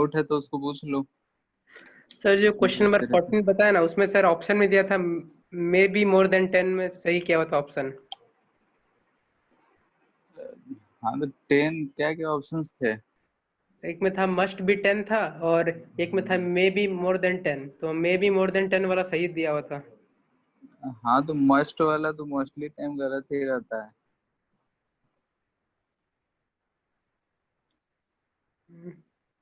Doubt है तो उसको पूछ लो। सर जो क्वेश्चन नंबर 14 बताया ना, उसमें सर ऑप्शन में दिया था मे बी मोर देन 10, में सही क्या होता ऑप्शन? हाँ तो 10 क्या क्या ऑप्शंस थे? एक में था मस्ट बी 10 था, और एक में था मे बी मोर देन 10, तो मे बी मोर देन 10 वाला सही दिया हुआ था। हाँ तो मस्ट वाला तो मोस्टली टाइम गलत ही रहता है।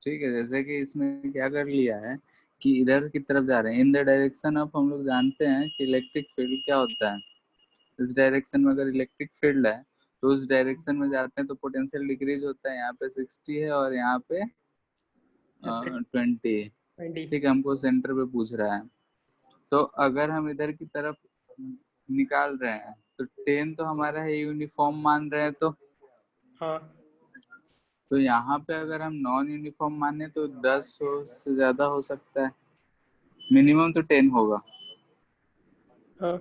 ठीक है, जैसे कि इसमें क्या कर लिया है कि इधर की तरफ जा रहे हैं, इन द डायरेक्शन ऑफ, हम लोग जानते हैं कि इलेक्ट्रिक फील्ड क्या होता है। इस डायरेक्शन में अगर इलेक्ट्रिक फील्ड है तो उस डायरेक्शन में जाते हैं तो पोटेंशियल डिक्रीज होता है। यहाँ पे 60 है और यहाँ पे 20 है। 20। ठीक है, हमको सेंटर पे पूछ रहा है। तो अगर हम इधर की तरफ निकाल रहे हैं तो 10 तो हमारा है यूनिफॉर्म मान रहे हैं, हाँ तो यहाँ पे अगर हम नॉन यूनिफॉर्म माने तो 10 से ज्यादा हो सकता है। मिनिमम तो 10 होगा। हाँ।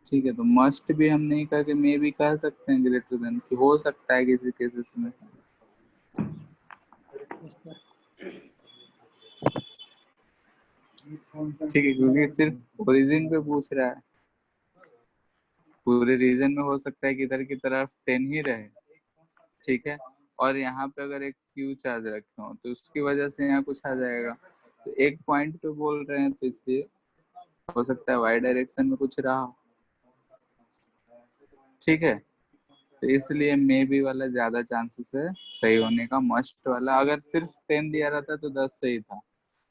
ठीक है, तो मस्ट भी हम नहीं कह के मे भी कह सकते हैं ग्रेटर देन, कि हो सकता है किसी केसेस में। ठीक है, क्योंकि सिर्फ ओरिजिन पे पूछ रहा है, पूरे रीजन में हो सकता है कि इधर की तरफ 10 ही रहे। ठीक है, और यहाँ पे अगर एक क्यू चार्ज रखे हो तो उसकी वजह से यहाँ कुछ आ जाएगा। तो एक पॉइंट पे बोल रहे हैं तो इसलिए हो सकता है वाई डायरेक्शन में कुछ रहा हो। ठीक है, तो इसलिए मे बी वाला ज्यादा चांसेस है सही होने का। मस्ट वाला अगर सिर्फ 10 दिया रहता तो 10 सही था,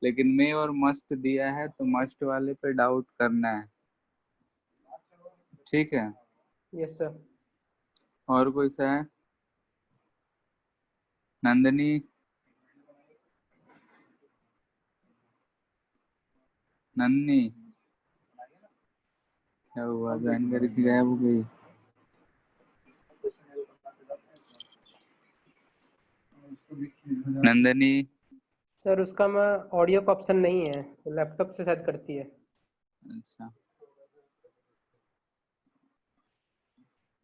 लेकिन मे और मस्ट दिया है तो मस्ट वाले पे डाउट करना है। ठीक है, यस सर। और कोई सा है? नंदनी, नन्नी, क्या हुआ? ज्वाइन करी थी, गायब हो गई। नंदनी, सर उसका में ऑडियो का ऑप्शन नहीं है, तो लैपटॉप से शायद करती है। अच्छा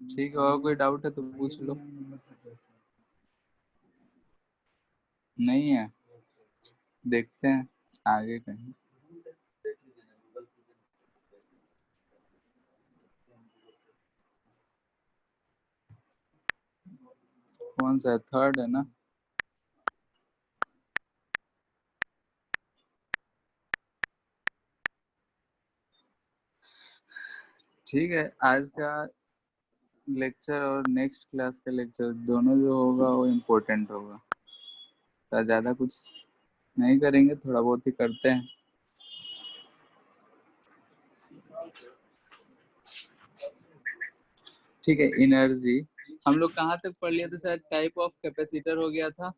ठीक है, और कोई डाउट है तो पूछ लो। नहीं है, देखते हैं आगे कहीं। कौन सा है? थर्ड है ना? ठीक है, आज का लेक्चर और नेक्स्ट क्लास का लेक्चर दोनों जो होगा वो इम्पोर्टेंट होगा। तो ज़्यादा कुछ नहीं करेंगे, थोड़ा बहुत ही करते हैं। ठीक है, एनर्जी हम लोग कहाँ तक पढ़ लिए थे? शायद टाइप ऑफ कैपेसिटर हो गया था।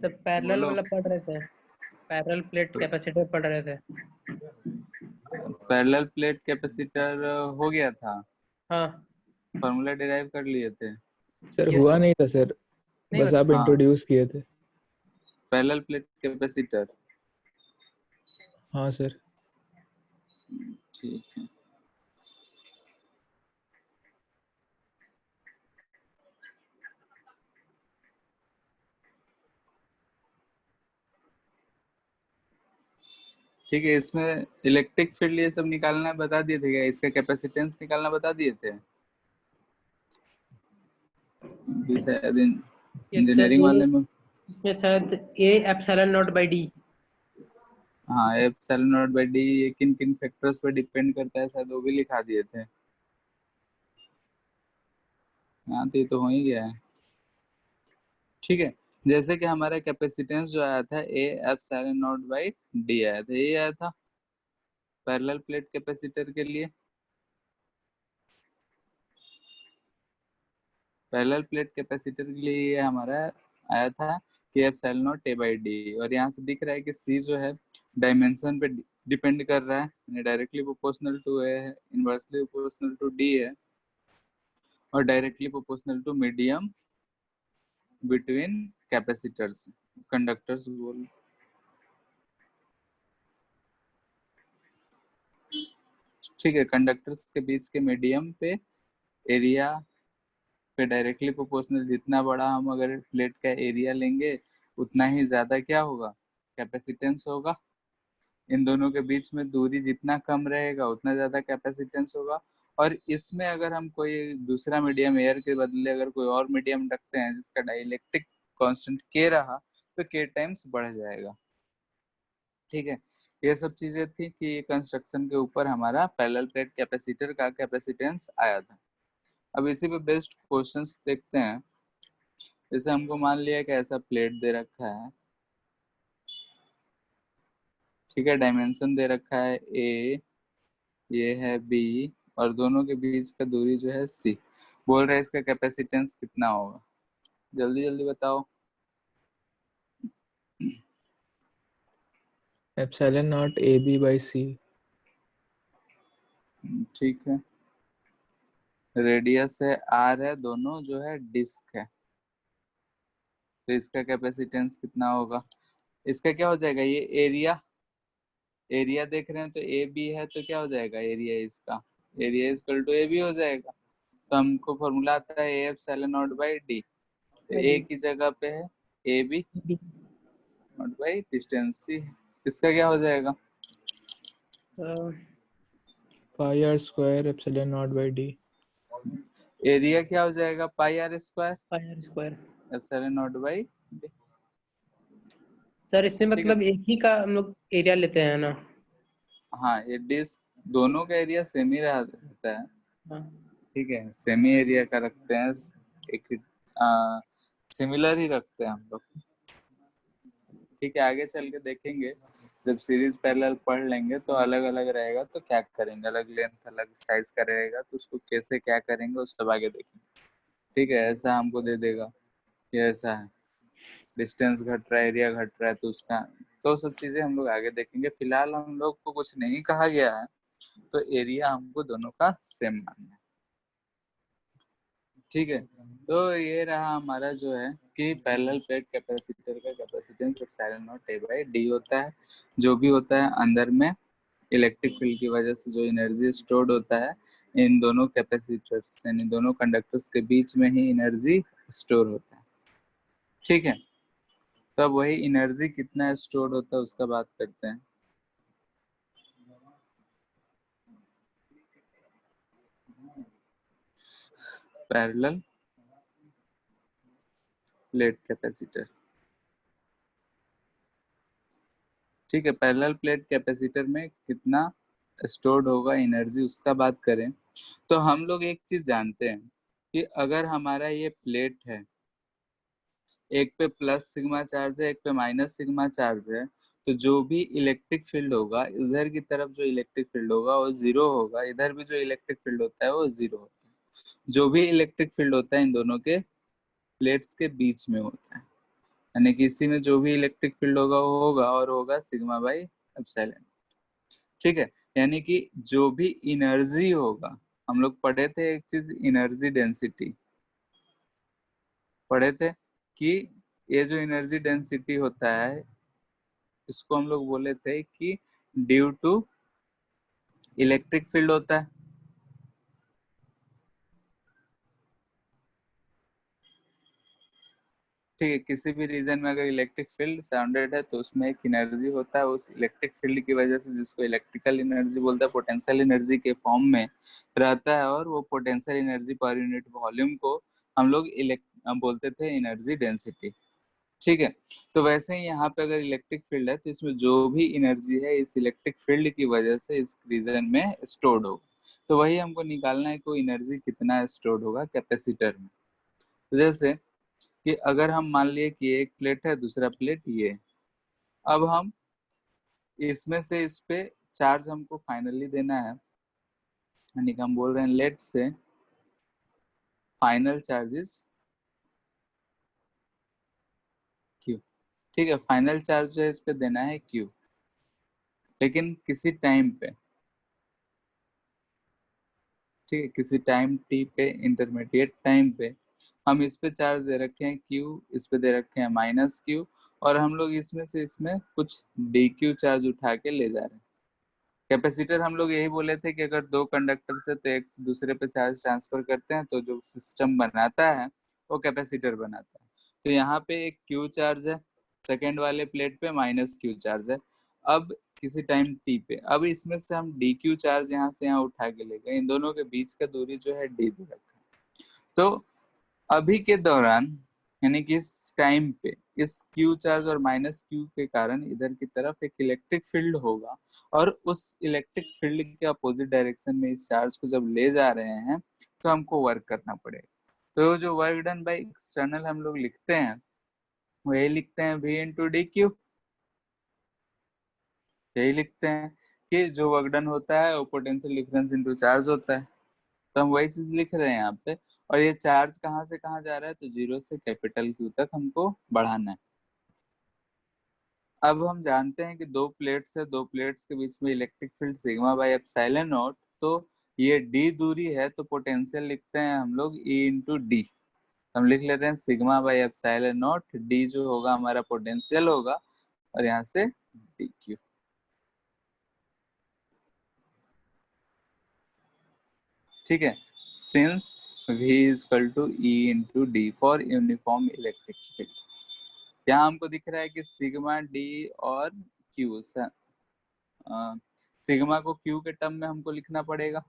सब पैरेलल बोलो। वाला पढ़ रहे थे, पैरेलल प्लेट कैपेसिटर पढ़ रहे थे। पैरेलल प्लेट कैपेसिटर हो गया था, हाँ। फॉर्मूला डिराइव कर लिए थे। सर यस हुआ सर। नहीं था सर, नहीं बस बता। आप हाँ, इंट्रोड्यूस किए थे। Parallel plate capacitor. हाँ सर। ठीक है, ठीक है। इसमें इलेक्ट्रिक फील्ड ये सब निकालना बता दिए थे क्या? इसका कैपेसिटेंस निकालना बता दिए थे? भी शायद यस सर, इंजीनियरिंग ये वाले में। इसमें शायद ए एप्सिलॉन नॉट बाई डी। हाँ, एप्सिलॉन नॉट बाई डी ये किन किन फैक्टर्स पे डिपेंड करता है, शायद वो भी लिखा दिए थे। हाँ तो ये तो हो ही गया है। ठीक है, जैसे कि हमारा कैपेसिटेंस जो आया था ए एप्सिलॉन नॉट बाई डी आया था, ये आया था पैरेलल प्लेट कैपेसिटर के लिए। पैरेलल प्लेट कैपेसिटर के लिए ये हमारा आया था कि epsilon nought A by D. और यहाँ से दिख रहा है कि सी जो है डायमेंशन पे डिपेंड कर रहा है, यानी डायरेक्टली प्रोपोर्शनल टू ए है, इनवर्सली प्रोपोर्शनल टू डी है, और directly proportional to medium between capacitors, conductors बोल। ठीक है, कंडक्टर्स के बीच के मीडियम पे एरिया फिर डायरेक्टली प्रोपोर्शनल जितना बड़ा हम अगर प्लेट का एरिया लेंगे उतना ही ज्यादा क्या होगा, कैपेसिटेंस होगा। इन दोनों के बीच में दूरी जितना कम रहेगा उतना ज्यादा कैपेसिटेंस होगा। और इसमें अगर हम कोई दूसरा मीडियम, एयर के बदले अगर कोई और मीडियम रखते हैं जिसका डाइलेक्ट्रिक कांस्टेंट के रहा, तो के टाइम्स बढ़ जाएगा। ठीक है, ये सब चीजें थी कि कंस्ट्रक्शन के ऊपर हमारा पैरेलल प्लेट कैपेसिटर का कैपेसिटेंस आया था। अब इसी पे बेस्ड क्वेश्चंस देखते हैं। जैसे हमको मान लिया कि ऐसा प्लेट दे रखा है, ठीक है, डायमेंशन दे रखा है ए, ये है बी, और दोनों के बीच का दूरी जो है सी। बोल रहे हैं इसका कैपेसिटेंस कितना होगा, जल्दी जल्दी बताओ। Epsilon nought A B by C. ठीक है, रेडियस है आर है, दोनों जो है डिस्क है, तो इसका कैपेसिटेंस कितना होगा। इसका क्या हो जाएगा, ये एरिया, एरिया देख रहे हैं तो ए बी है, तो क्या हो जाएगा एरिया इसका, area equal to A B हो जाएगा। तो हमको फॉर्मूला आता है A epsilon nought by D, तो ए की जगह पे है A B nought by distance C. इसका क्या हो जाएगा, pi R square epsilon nought by D. Area क्या हो जाएगा, pi R square. Epsilon nought by D. Sir इसमें मतलब एक ही का हम लोग एरिया लेते हैं ना। हाँ, ये डिस्क दोनों का एरिया सेम ही रहता है। हाँ। ठीक है, सेमी एरिया का रखते हैं, एक सिमिलर ही रखते हैं हम लोग। ठीक है, आगे चल के देखेंगे जब सीरीज पैरेलल पढ़ लेंगे तो अलग अलग रहेगा, तो क्या करेंगे, अलग लेंथ अलग साइज का रहेगा तो उसको कैसे क्या करेंगे उस सब आगे देखेंगे। ठीक है, ऐसा हमको दे देगा कि ऐसा है, डिस्टेंस घट रहा है, एरिया घट रहा है, तो उसका तो सब चीजें हम लोग आगे देखेंगे। फिलहाल हम लोग को कुछ नहीं कहा गया है, तो एरिया हमको दोनों का सेम मानना है। ठीक है, तो ये रहा हमारा जो है कि पैरेलल प्लेट कैपेसिटर का capacitance epsilon nought A by D होता है। जो भी होता है अंदर में इलेक्ट्रिक फील्ड की वजह से जो एनर्जी स्टोर्ड होता है, इन दोनों कैपेसिटर्स यानी दोनों कंडक्टर्स के बीच में ही एनर्जी स्टोर होता है। ठीक है, तब वही एनर्जी कितना स्टोर होता है उसका बात करते हैं। पैरेलल प्लेट कैपेसिटर, ठीक है, पैरेलल प्लेट कैपेसिटर में कितना स्टोर्ड होगा एनर्जी उसका बात करें तो हम लोग एक चीज जानते हैं कि अगर हमारा ये प्लेट है, एक पे प्लस सिग्मा चार्ज है, एक पे माइनस सिग्मा चार्ज है, तो जो भी इलेक्ट्रिक फील्ड होगा इधर की तरफ जो इलेक्ट्रिक फील्ड होगा वो जीरो होगा, इधर भी जो इलेक्ट्रिक फील्ड होता है वो जीरो होता है। जो भी इलेक्ट्रिक फील्ड होता है इन दोनों के प्लेट्स के बीच में होता है, यानी कि इसी में जो भी इलेक्ट्रिक फील्ड होगा वो होगा और होगा सिग्मा बाई एप्सिलॉन। ठीक है, यानी कि जो भी एनर्जी होगा, हम लोग पढ़े थे एक चीज एनर्जी डेंसिटी, पढ़े थे कि ये जो एनर्जी डेंसिटी होता है इसको हम लोग बोले थे कि ड्यू टू इलेक्ट्रिक फील्ड होता है। ठीक है, किसी भी रीजन में अगर इलेक्ट्रिक फील्ड सराउंडेड है तो उसमें एक एनर्जी होता है, उस इलेक्ट्रिक फील्ड की वजह से जिसको इलेक्ट्रिकल एनर्जी बोलता है, पोटेंशियल एनर्जी के फॉर्म में रहता है, और वो potential energy per unit volume को हम लोग बोलते थे एनर्जी डेंसिटी। ठीक है, तो वैसे ही यहाँ पे अगर इलेक्ट्रिक फील्ड है तो इसमें जो भी एनर्जी है इस इलेक्ट्रिक फील्ड की वजह से इस रीजन में स्टोर्ड होगा, तो वही हमको निकालना है कि एनर्जी कितना स्टोर्ड होगा कैपेसिटर में। तो जैसे कि अगर हम मान लिए कि एक प्लेट है, दूसरा प्लेट ये, अब हम इसमें से इस पे चार्ज हमको फाइनली देना है, यानी कि हम बोल रहे हैं लेट से फाइनल चार्जेस क्यू। ठीक है, फाइनल चार्ज जो है इस पे देना है क्यू, लेकिन किसी टाइम पे, ठीक है, किसी टाइम टी पे, इंटरमीडिएट टाइम पे हम इस पे चार्ज दे रखे हैं क्यू, इस पे दे रखे हैं माइनस क्यू, और हम लोग इसमें से इसमें कुछ डी क्यू चार्ज उठा के ले जा रहे हैं। कैपेसिटर हम लोग यही बोले थे कि अगर दो कंडक्टर से तो एक दूसरे पे चार्ज ट्रांसफर करते हैं तो जो सिस्टम बनाता है वो कैपेसिटर बनाता है। तो यहाँ पे एक क्यू चार्ज है, सेकेंड वाले प्लेट पे माइनस क्यू चार्ज है। अब किसी टाइम टी पे, अब इसमें से हम डी क्यू चार्ज यहाँ से यहाँ उठा के ले गए, इन दोनों के बीच का दूरी जो है डी दे रखा है। तो अभी के दौरान यानी कि इस टाइम पे इस क्यू चार्ज और माइनस क्यू के कारण इधर की तरफ एक इलेक्ट्रिक फील्ड होगा, और उस इलेक्ट्रिक फील्ड के अपोजिट डायरेक्शन में इस चार्ज को जब ले जा रहे हैं तो हमको वर्क करना पड़ेगा। तो जो वर्क डन बाय एक्सटर्नल हम लोग लिखते हैं वही लिखते हैं v इंटू डी क्यू। यही लिखते हैं कि जो वर्क डन होता है वो पोटेंशियल डिफरेंस इंटू चार्ज होता है। तो हम वही चीज लिख रहे हैं यहाँ पे। और ये चार्ज कहाँ से कहाँ जा रहा है, तो जीरो से कैपिटल क्यू तक हमको बढ़ाना है। अब हम जानते हैं कि दो प्लेट्स है, दो प्लेट्स के बीच में electric field sigma by epsilon not. तो ये डी दूरी है तो पोटेंशियल लिखते हैं हम लोग ई इंटू डी। हम लिख लेते हैं sigma by epsilon not, D जो होगा हमारा पोटेंशियल होगा, और यहाँ से डी क्यू। ठीक है, since V is equal to E into D for uniform electric field। यहाँ हमको दिख रहा है कि सिग्मा डी और क्यू, सिग्मा को क्यू के टर्म में हमको लिखना पड़ेगा।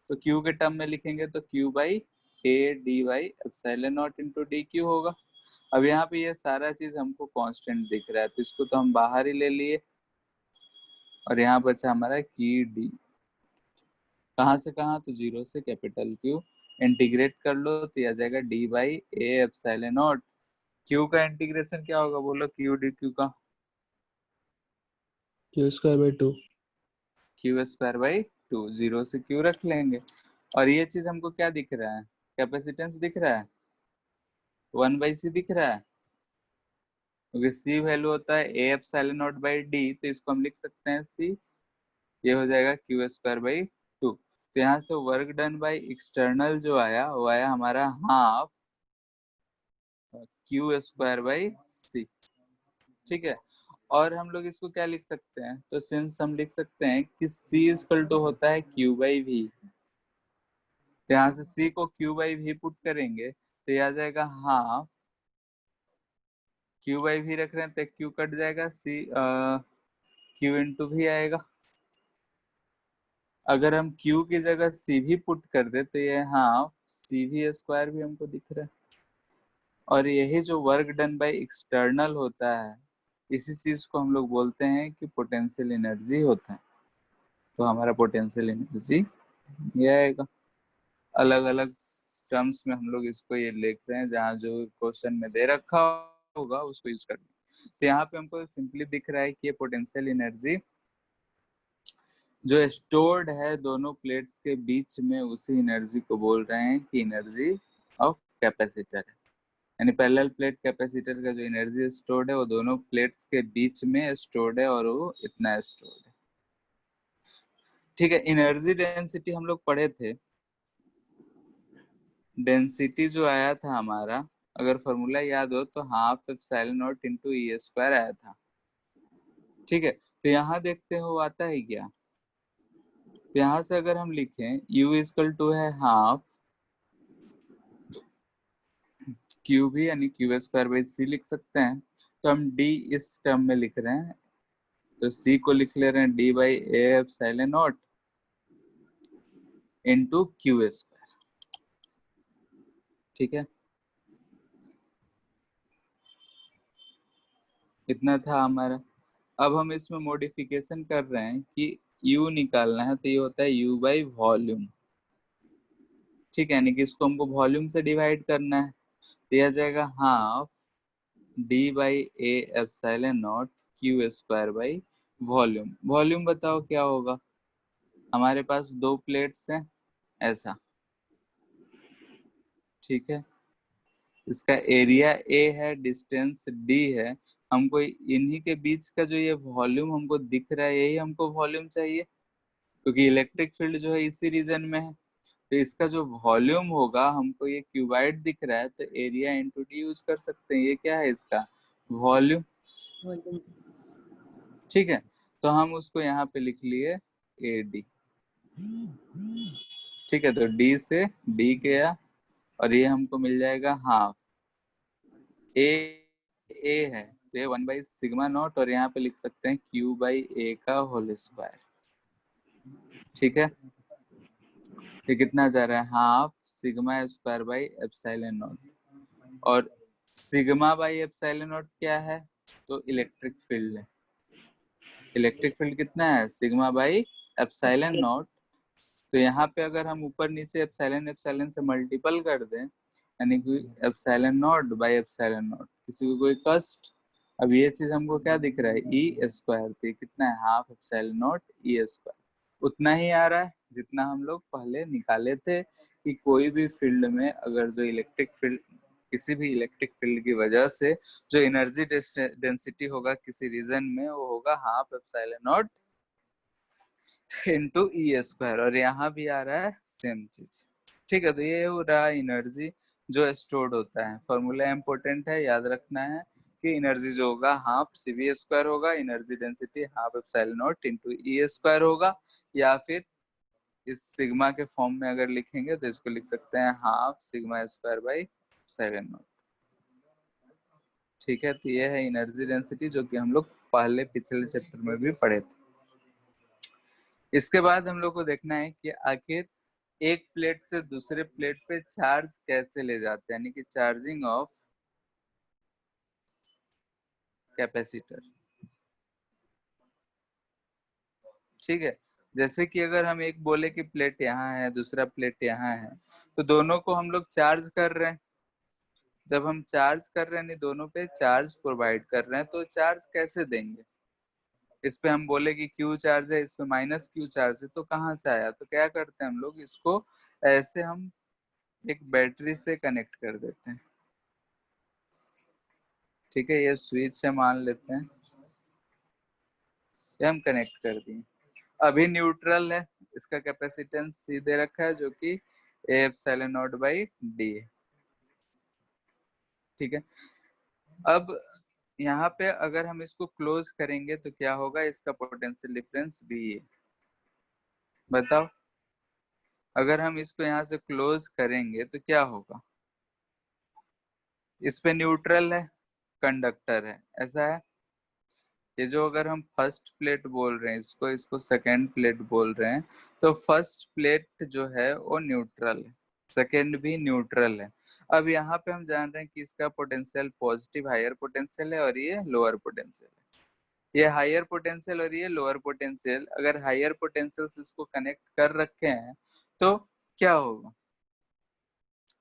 तो क्यू के टर्म में लिखेंगे तो Q by A D by epsilon not into D Q होगा। अब यहाँ पे ये सारा चीज हमको कांस्टेंट दिख रहा है तो इसको तो हम बाहर ही ले लिए, और यहाँ बचा हमारा की डी। कहाँ से कहाँ, तो जीरो से कैपिटल क्यू। इंटीग्रेट कर लो तो यह आ जाएगा D by A epsilon not. Q का इंटीग्रेशन क्या होगा, बोलो क्यू डी क्यू का। Q square by 2। Q square by two, zero से क्यू रख लेंगे। और ये चीज हमको क्या दिख रहा है, कैपेसिटेंस दिख रहा है, 1/c दिख रहा है, क्योंकि सी वैल्यू होता है A epsilon nought by D, तो इसको हम लिख सकते हैं सी, ये हो जाएगा क्यू स्क्वायर बाई टू। तो यहाँ से वर्क डन बाई एक्सटर्नल जो आया वो आया हमारा half Q square by C. ठीक है, और हम लोग इसको क्या लिख सकते हैं, तो सिंस हम लिख सकते हैं कि सी इक्वल टू होता है क्यू बाई वी। यहाँ से सी को क्यू बाई वी पुट करेंगे तो ये आ जाएगा हाफ क्यू बाई वी, रख रहे हैं तो क्यू कट जाएगा, सी क्यू इंटू भी आएगा। अगर हम क्यू की जगह सी भी पुट कर दे तो ये हाफ सी वी स्क्वायर भी हमको दिख रहा है। और यही जो वर्क डन बाय एक्सटर्नल होता है इसी चीज को हम लोग बोलते हैं कि पोटेंशियल एनर्जी होता है। तो हमारा पोटेंशियल एनर्जी ये आएगा। अलग अलग टर्म्स में हम लोग इसको ये लिख रहे हैं, जहाँ जो क्वेश्चन में दे रखा होगा उसको यूज करना। तो यहाँ पे हमको सिंपली दिख रहा है कि ये पोटेंशियल एनर्जी जो स्टोर्ड है दोनों प्लेट्स के बीच में, उसी एनर्जी को बोल रहे हैं कि एनर्जी ऑफ कैपेसिटर है। यानी पैरेलल प्लेट कैपेसिटर का जो एनर्जी स्टोर्ड है वो दोनों प्लेट्स के बीच में स्टोर्ड है, और वो इतना स्टोर्ड है। ठीक है, एनर्जी डेंसिटी हम लोग पढ़े थे। डेंसिटी जो आया था हमारा, अगर फॉर्मूला याद हो तो half epsilon not into E square आया था। ठीक है, तो यहाँ देखते हो आता है क्या, तो यहाँ से अगर हम लिखें U इक्वल टू है हाफ क्यू भी, यानी क्यू स्क्वायर बाई सी लिख सकते हैं। तो हम D इस टर्म में लिख रहे हैं तो C को लिख ले रहे हैं D by A epsilon not into Q square. ठीक है, इतना था हमारा। अब हम इसमें मॉडिफिकेशन कर रहे हैं कि U निकालना है तो ये होता है U बाई वॉल्यूम। ठीक है, यानी कि इसको हमको वॉल्यूम से डिवाइड करना है, तो यह जाएगा half D by A epsilon not Q square by volume. Volume बताओ क्या होगा, हमारे पास दो प्लेट्स हैं ऐसा। ठीक है, इसका एरिया ए है, डिस्टेंस डी है, हमको इन्हीं के बीच का जो ये वॉल्यूम हमको दिख रहा है यही हमको वॉल्यूम चाहिए, क्योंकि इलेक्ट्रिक फील्ड जो है इसी रीजन में है। तो इसका जो वॉल्यूम होगा, हमको ये क्यूबाइड दिख रहा है तो एरिया इंटू डी यूज कर सकते हैं, ये क्या है इसका वॉल्यूम। ठीक है, तो हम उसको यहाँ पे लिख लिए ए डी। ठीक है, तो डी से डी गया और ये हमको मिल जाएगा हाफ ए है, तो ये 1/σ0 और यहाँ पे लिख सकते हैं Q/A का होल स्क्वायर। ठीक है, ये कितना जा रहा है, हाफ σ²/ε0। और σ/ε0 क्या है, तो इलेक्ट्रिक फील्ड है। इलेक्ट्रिक फील्ड कितना है, σ/ε0। तो यहाँ पे अगर हम ऊपर नीचे एप्सिलॉन से मल्टीपल कर दें, यानी कि ε0/ε0, किसी को कोई कष्ट। अब ये चीज हमको क्या दिख रहा है, E², तो कितना है, हाफ ε0 E²। उतना ही आ रहा है जितना हम लोग पहले निकाले थे कि कोई भी फील्ड में अगर जो इलेक्ट्रिक फील्ड, किसी भी इलेक्ट्रिक फील्ड की वजह से जो एनर्जी डेंसिटी होगा किसी रीजन में, वो होगा हाफ ε0 इंटू E²। और यहाँ भी आ रहा है सेम चीज। ठीक है, तो ये हो रहा है एनर्जी जो स्टोर्ड होता है। फॉर्मूला इंपॉर्टेंट है, याद रखना है कि एनर्जी जो होगा हाफ CV² होगा, energy density half ε0 into E² होगा, या फिर इस सिग्मा के फॉर्म में अगर लिखेंगे तो इसको लिख सकते हैं हाफ σ²/ε0। ठीक है, तो ये है एनर्जी डेंसिटी जो कि हम लोग पहले पिछले चैप्टर में भी पढ़े थे। इसके बाद हम लोग को देखना है कि आखिर एक प्लेट से दूसरे प्लेट पे चार्ज कैसे ले जाते हैं, यानी कि चार्जिंग ऑफ कैपेसिटर। ठीक है, जैसे कि अगर हम एक बोले कि प्लेट यहाँ है, दूसरा प्लेट यहाँ है, तो दोनों को हम लोग चार्ज कर रहे हैं। जब हम चार्ज कर रहे हैं, नहीं दोनों पे चार्ज प्रोवाइड कर रहे हैं, तो चार्ज कैसे देंगे। इस पे हम बोले कि Q चार्ज है, इस पे -Q चार्ज है, तो कहाँ से आया, तो क्या करते हैं हम लोग, इसको ऐसे हम एक बैटरी से कनेक्ट कर देते हैं। ठीक है, ये स्विच है मान लेते हैं, ये हम कनेक्ट कर दिए। अभी न्यूट्रल है, इसका कैपेसिटेंस C दे रखा है जो कि A∈0/D है। ठीक है, अब यहाँ पे अगर हम इसको क्लोज करेंगे तो क्या होगा, इसका पोटेंशियल डिफरेंस B है। बताओ, अगर हम इसको यहाँ से क्लोज करेंगे तो क्या होगा, इस पे न्यूट्रल है, कंडक्टर है, ऐसा है। ये जो अगर हम फर्स्ट प्लेट बोल रहे हैं, इसको इसको सेकेंड प्लेट बोल रहे हैं, तो फर्स्ट प्लेट जो है वो न्यूट्रल है, सेकेंड भी न्यूट्रल है। अब यहाँ पे हम जान रहे हैं कि इसका पोटेंशियल पॉजिटिव हायर पोटेंशियल है और ये लोअर पोटेंशियल है। ये हायर पोटेंशियल और ये लोअर पोटेंशियल, अगर हायर पोटेंशियल से इसको कनेक्ट कर रखे हैं तो क्या होगा,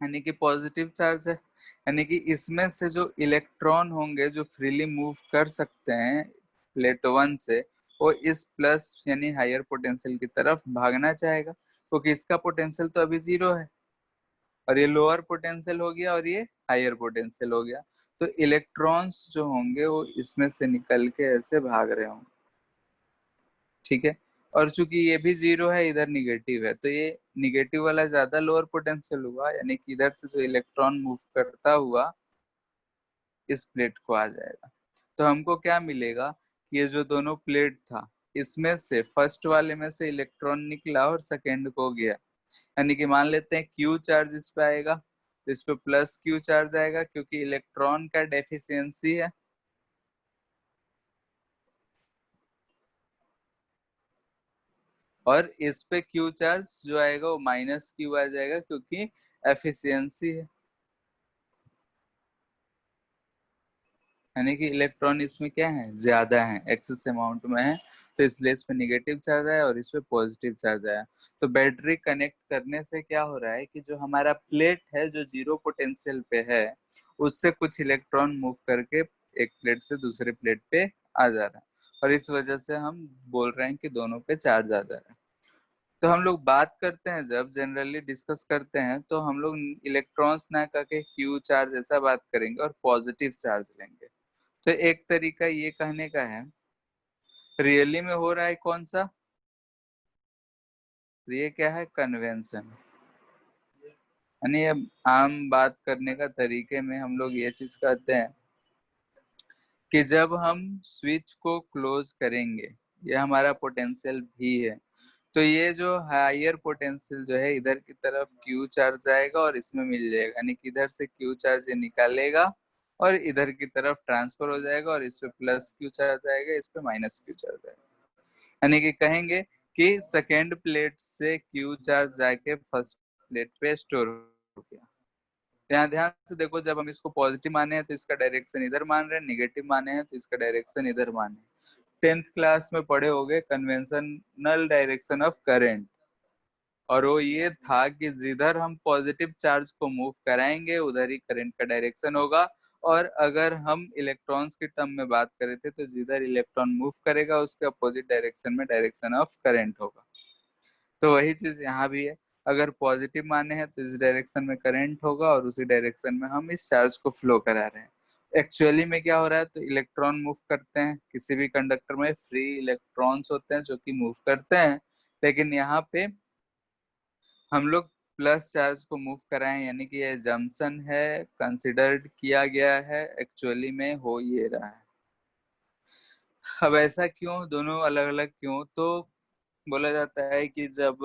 यानी कि पॉजिटिव चार्ज है, यानी कि इसमें से जो इलेक्ट्रॉन होंगे जो फ्रीली मूव कर सकते हैं प्लेट 1 से, वो इस प्लस यानी हायर पोटेंशियल की तरफ भागना चाहेगा, क्योंकि इसका पोटेंशियल तो अभी 0 है और ये लोअर पोटेंशियल हो गया और ये हायर पोटेंशियल हो गया। तो इलेक्ट्रॉन्स जो होंगे वो इसमें से निकल के ऐसे भाग रहे होंगे। ठीक है, और चूंकि ये भी 0 है, इधर निगेटिव है, तो ये निगेटिव वाला ज्यादा लोअर पोटेंशियल हुआ, यानी कि इधर से जो इलेक्ट्रॉन मूव करता हुआ इस प्लेट को आ जाएगा। तो हमको क्या मिलेगा कि ये जो दोनों प्लेट था, इसमें से फर्स्ट वाले में से इलेक्ट्रॉन निकला और सेकेंड को गया, यानी कि मान लेते हैं Q चार्ज इस पे आएगा, तो इस पे +Q चार्ज आएगा क्योंकि इलेक्ट्रॉन का डेफिशिएंसी है। और इस पे Q चार्ज जो आएगा वो -Q आ जाएगा क्योंकि एफिशिएंसी है, यानी कि इलेक्ट्रॉन इसमें क्या है, ज्यादा है, एक्सेस अमाउंट में है, तो इसलिए इस पे निगेटिव चार्ज आया और इस पे पॉजिटिव चार्ज आया। तो बैटरी कनेक्ट करने से क्या हो रहा है कि जो हमारा प्लेट है जो 0 पोटेंशियल पे है, उससे कुछ इलेक्ट्रॉन मूव करके एक प्लेट से दूसरे प्लेट पे आ जा रहा है, और इस वजह से हम बोल रहे हैं कि दोनों पे चार्ज आ जा रहा है। तो हम लोग बात करते हैं, जब जनरली डिस्कस करते हैं, तो हम लोग इलेक्ट्रॉन्स ना करके Q चार्ज ऐसा बात करेंगे और पॉजिटिव चार्ज लेंगे। तो एक तरीका ये कहने का है, रियली में हो रहा है कौन सा, ये क्या है, कन्वेंशन, यानी आम बात करने का तरीके में हम लोग ये चीज कहते हैं कि जब हम स्विच को क्लोज करेंगे, ये हमारा पोटेंशियल भी है, तो ये जो हायर पोटेंशियल जो है इधर की तरफ क्यू चार्ज आएगा और इसमें मिल जाएगा, यानी कि इधर से क्यू चार्ज ये निकालेगा और इधर की तरफ ट्रांसफर हो जाएगा और इस पे प्लस क्यू चार्ज आएगा, इस पे माइनस क्यू चार्ज आएगा। यानी कि कहेंगे कि सेकेंड प्लेट से क्यू चार्ज जाके फर्स्ट प्लेट पे स्टोर हो गया। यहाँ ध्यान से देखो, जब हम इसको पॉजिटिव माने हैं तो इसका डायरेक्शन इधर मान रहे हैं, निगेटिव माने हैं तो इसका डायरेक्शन इधर माने। 10th क्लास में पढ़े होंगे कन्वेंशनल डायरेक्शन ऑफ करंट, और वो ये था कि जिधर हम पॉजिटिव चार्ज को मूव कराएंगे उधर ही करंट का डायरेक्शन होगा, और अगर हम इलेक्ट्रॉन्स के टर्म में बात करे थे तो जिधर इलेक्ट्रॉन मूव करेगा उसके अपोजिट डायरेक्शन में डायरेक्शन ऑफ करंट होगा। तो वही चीज यहाँ भी है, अगर पॉजिटिव माने हैं तो इस डायरेक्शन में करंट होगा और उसी डायरेक्शन में हम इस चार्ज को फ्लो करा रहे हैं। एक्चुअली में क्या हो रहा है, तो इलेक्ट्रॉन मूव करते हैं, किसी भी कंडक्टर में फ्री इलेक्ट्रॉन्स होते हैं जो कि मूव करते हैं, लेकिन यहाँ पे हम लोग प्लस चार्ज को मूव कराएं, यानी कि ये जंक्शन है, कंसिडर्ड किया गया है, एक्चुअली में हो ये रहा है। अब ऐसा क्यों, दोनों अलग अलग क्यों? तो बोला जाता है कि जब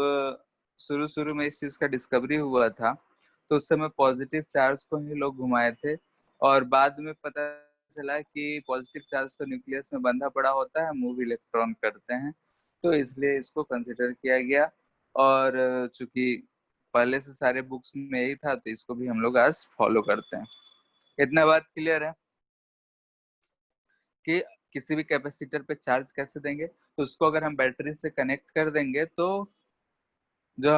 शुरू शुरू में इस चीज का डिस्कवरी हुआ था तो उस समय पॉजिटिव चार्ज को ही लोग घुमाए थे, और बाद में पता चला कि पॉजिटिव चार्ज तो न्यूक्लियस में बंधा पड़ा होता है, मूव इलेक्ट्रॉन करते हैं, तो इसलिए इसको कंसिडर किया गया। और चूंकि पहले से सारे बुक्स में यही था तो इसको भी हम लोग आज फॉलो करते हैं। इतना बात क्लियर है कि किसी भी कैपेसिटर पे चार्ज कैसे देंगे, तो उसको अगर हम बैटरी से कनेक्ट कर देंगे तो जो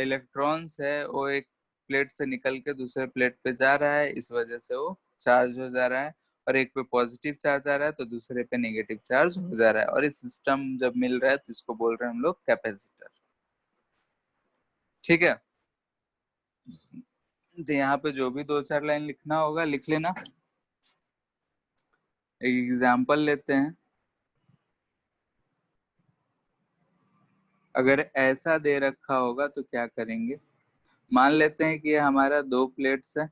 इलेक्ट्रॉन्स है वो एक प्लेट से निकल के दूसरे प्लेट पे जा रहा है, इस वजह से वो चार्ज हो जा रहा है, और एक पे पॉजिटिव चार्ज आ रहा है तो दूसरे पे नेगेटिव चार्ज हो जा रहा है, और इस सिस्टम जब मिल रहा है तो इसको बोल रहे हैं हम लोग कैपेसिटर। ठीक है, तो यहाँ पे जो भी 2-4 लाइन लिखना होगा लिख लेना। एक एग्जाम्पल लेते हैं, अगर ऐसा दे रखा होगा तो क्या करेंगे। मान लेते हैं कि ये हमारा 2 प्लेट्स है,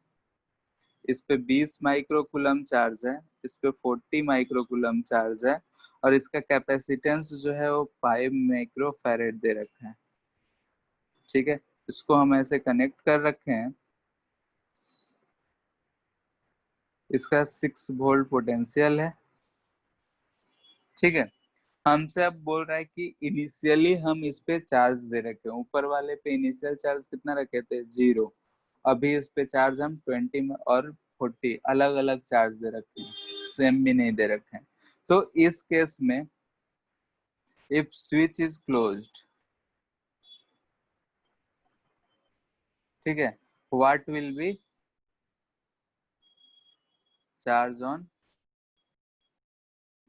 इस पे 20 माइक्रोकूलम चार्ज है, इस पे 40 माइक्रोकूलम चार्ज है, और इसका कैपेसिटेंस जो है वो 5 माइक्रोफैरेड दे रखा है। ठीक है, इसको हम ऐसे कनेक्ट कर रखे हैं, इसका 6 वोल्ट पोटेंशियल है। ठीक है, हमसे अब बोल रहा है कि इनिशियली हम इस पे चार्ज दे रखे हैं, ऊपर वाले पे इनिशियल चार्ज कितना रखे थे, 0। अभी इस पे चार्ज हम 20 और 40 अलग अलग चार्ज दे रखे हैं, सेम भी नहीं दे रखे हैं। तो इस केस में इफ स्विच इज क्लोज्ड, ठीक है, what will be charge on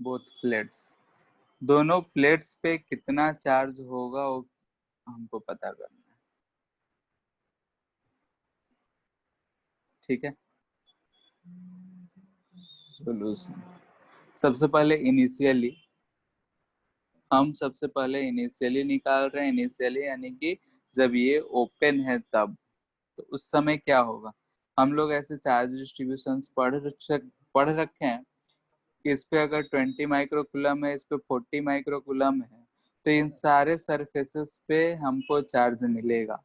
both plates, दोनों प्लेट्स पे कितना चार्ज होगा वो हमको पता करना है। ठीक है, सोल्यूशन सबसे पहले इनिशियली, हम सबसे पहले इनिशियली निकाल रहे हैं। इनिशियली यानी कि जब ये ओपन है तब, तो उस समय क्या होगा। हम लोग ऐसे चार्ज डिस्ट्रीब्यूशन पढ़ रखे हैं कि इस पे अगर 20 माइक्रोकूलम है, इस पे 40 माइक्रोकूलम है, तो इन सारे सरफेसेस पे हमको चार्ज मिलेगा।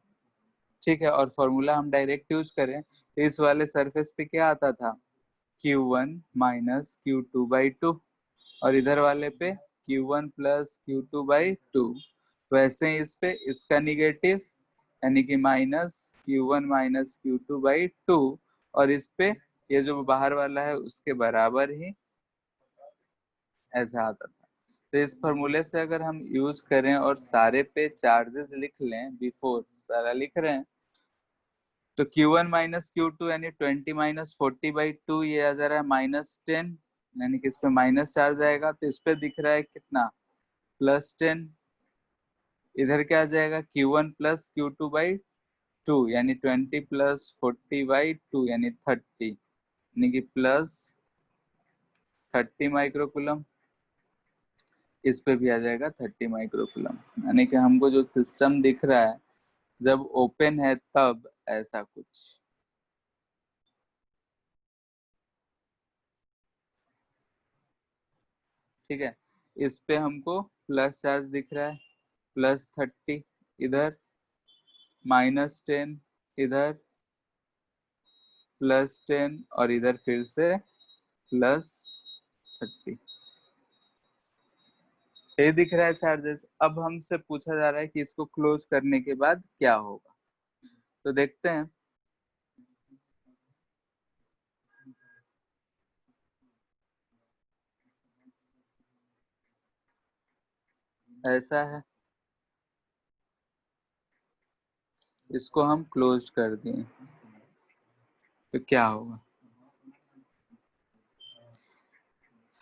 ठीक है, और फॉर्मूला हम डायरेक्ट यूज करें तो इस वाले सरफेस पे क्या आता था, Q1 माइनस Q2/2, और इधर वाले पे Q1 प्लस Q2/2। वैसे ही इस पे इसका निगेटिव यानी कि माइनस Q1 माइनस Q2/2, और इस पे ये जो बाहर वाला है उसके बराबर ही ऐसा आता था। तो इस फॉर्मूले से अगर हम यूज करें और सारे पे चार्जेस लिख लें, बिफोर सारा लिख रहे हैं, तो Q1 माइनस Q2 यानी 20 माइनस 40/2, ये आ जा रहा है -10, यानी कि इस पे माइनस चार्ज आएगा, तो इस पे दिख रहा है कितना, +10। इधर क्या आ जाएगा, Q1 प्लस Q2/2 यानी 20 प्लस 40/2 यानी 30, यानी कि प्लस 30 माइक्रोकूलम। इस पे भी आ जाएगा 30 माइक्रोकूलम, यानी कि हमको जो सिस्टम दिख रहा है जब ओपन है तब ऐसा कुछ। ठीक है, इस पे हमको प्लस चार्ज दिख रहा है, +30 इधर, -10 इधर, +10 और इधर फिर से +30। ये दिख रहा है चार्जेस। अब हमसे पूछा जा रहा है कि इसको क्लोज करने के बाद क्या होगा, तो देखते हैं। ऐसा है, इसको हम क्लोज कर दिए तो क्या होगा?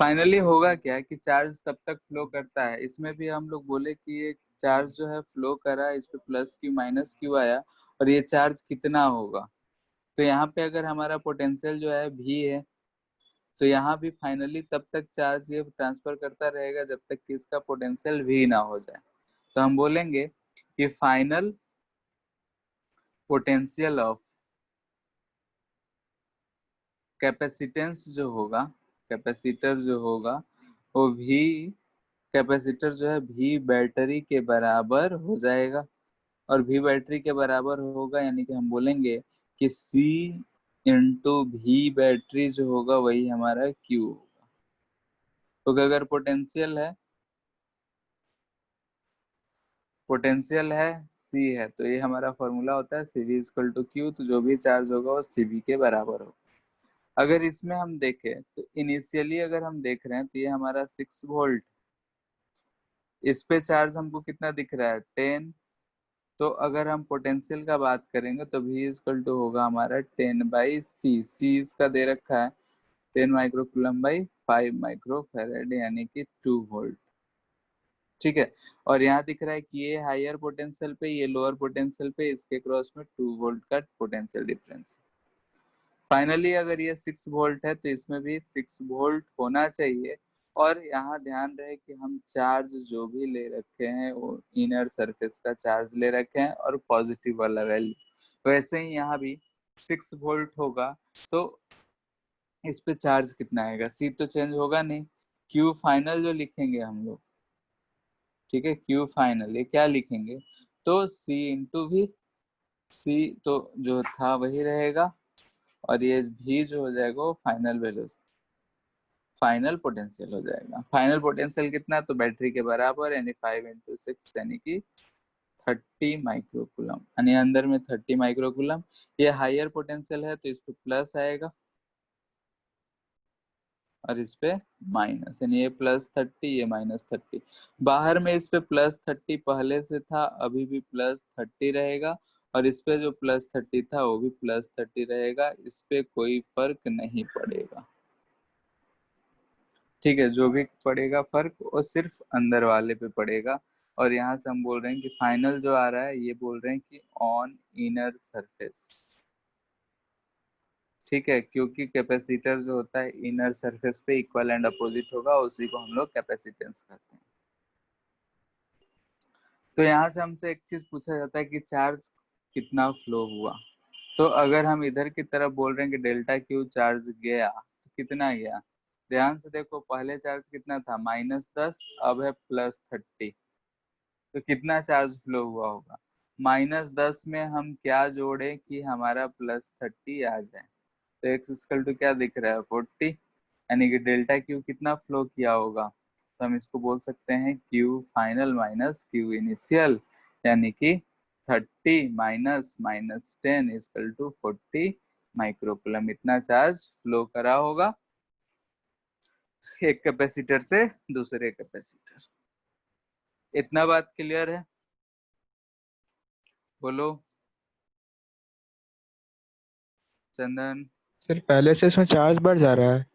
फाइनली होगा क्या कि चार्ज तब तक फ्लो करता है। इसमें भी हम लोग बोले कि ये चार्ज जो है फ्लो करा, इस पे प्लस क्यू माइनस क्यू आया, और ये चार्ज कितना होगा। तो यहाँ पे अगर हमारा पोटेंशियल जो है भी है, तो यहाँ भी फाइनली तब तक चार्ज ये ट्रांसफर करता रहेगा जब तक कि इसका पोटेंशियल भी ना हो जाए। तो हम बोलेंगे कि फाइनल पोटेंशियल ऑफ कैपेसिटेंस जो होगा, कैपेसिटर जो होगा वो भी, कैपेसिटर जो है भी बैटरी के बराबर हो जाएगा, और भी बैटरी के बराबर होगा यानी कि हम बोलेंगे कि C इंटू भी बैटरी जो होगा वही हमारा Q होगा। तो अगर पोटेंशियल है C है, तो ये हमारा फॉर्मूला होता है CV इक्वल टू Q। तो जो भी चार्ज होगा वो CV के बराबर होगा। अगर इसमें हम देखें तो इनिशियली अगर हम देख रहे हैं तो ये हमारा 6 वोल्ट, इस पे चार्ज हमको कितना दिख रहा है 10। तो अगर हम पोटेंशियल का बात करेंगे तो V इक्वल टू होगा हमारा 10/C। C इसका दे रखा है 10 माइक्रोकूलम बाई 5 माइक्रोफैराड यानी कि 2 वोल्ट। ठीक है, और यहाँ दिख रहा है कि ये हायर पोटेंशियल पे, ये लोअर पोटेंशियल पे, इसके क्रॉस में 2 वोल्ट का पोटेंशियल डिफरेंस। फाइनली अगर ये 6 वोल्ट है तो इसमें भी 6 वोल्ट होना चाहिए। और यहाँ ध्यान रहे कि हम चार्ज जो भी ले रखे हैं वो इनर सरफेस का चार्ज ले रखे हैं और पॉजिटिव वाला वैल्यू। वैसे ही यहाँ भी 6 वोल्ट होगा तो इस पे चार्ज कितना आएगा, सी तो चेंज होगा नहीं। क्यू फाइनल जो लिखेंगे हम लोग, ठीक है, क्यू फाइनल ये क्या लिखेंगे, तो सी इंटू भी, सी तो जो था वही रहेगा, और ये भी जो हो जाएगा वो फाइनल वेलोसिटी, फाइनल पोटेंशियल हो जाएगा। फाइनल पोटेंशियल कितना, तो बैटरी के बराबर यानी 5 इंटू 6 यानी कि 30 माइक्रोकूलम, यानी अंदर में 30 माइक्रोकूलम। ये हायर पोटेंशियल है तो इस पे प्लस आएगा और इस पे माइनस, यानी ये +30 ये -30। बाहर में इस पे +30 पहले से था, अभी भी +30 रहेगा, और इस पे जो +30 था वो भी +30 रहेगा। इस पे कोई फर्क नहीं पड़ेगा। ठीक है, जो भी पड़ेगा फर्क वो सिर्फ अंदर वाले पे पड़ेगा। और यहाँ से हम बोल रहे हैं कि फाइनल जो आ रहा है ये बोल रहे हैं कि ऑन इनर सरफेस। ठीक है, क्योंकि कैपेसिटर जो होता है इनर सरफेस पे इक्वल एंड अपोजिट होगा, उसी को हम लोग कैपेसिटेंस कहते हैं। तो यहाँ से हमसे एक चीज पूछा जाता है कि चार्ज कितना फ्लो हुआ। तो अगर हम इधर की तरफ बोल रहे हैं कि डेल्टा क्यू चार्ज गया तो कितना गया, ध्यान से देखो, पहले चार्ज कितना था -10, अब है +30। तो कितना चार्ज फ्लो हुआ होगा, -10 में हम क्या जोड़े कि हमारा +30 आ जाए। तो x इक्वल टू क्या दिख रहा है 40, यानी कि डेल्टा क्यू कितना फ्लो किया होगा। तो हम इसको बोल सकते हैं Q final minus Q initial, यानी कि 30 माइनस -10 इक्वल टू 40 माइक्रोकूलम। इतना चार्ज फ्लो करा होगा एक कैपेसिटर से दूसरे कैपेसिटर। इतना बात क्लियर है, बोलो चंदन। सर पहले से इसमें चार्ज बढ़ जा रहा है।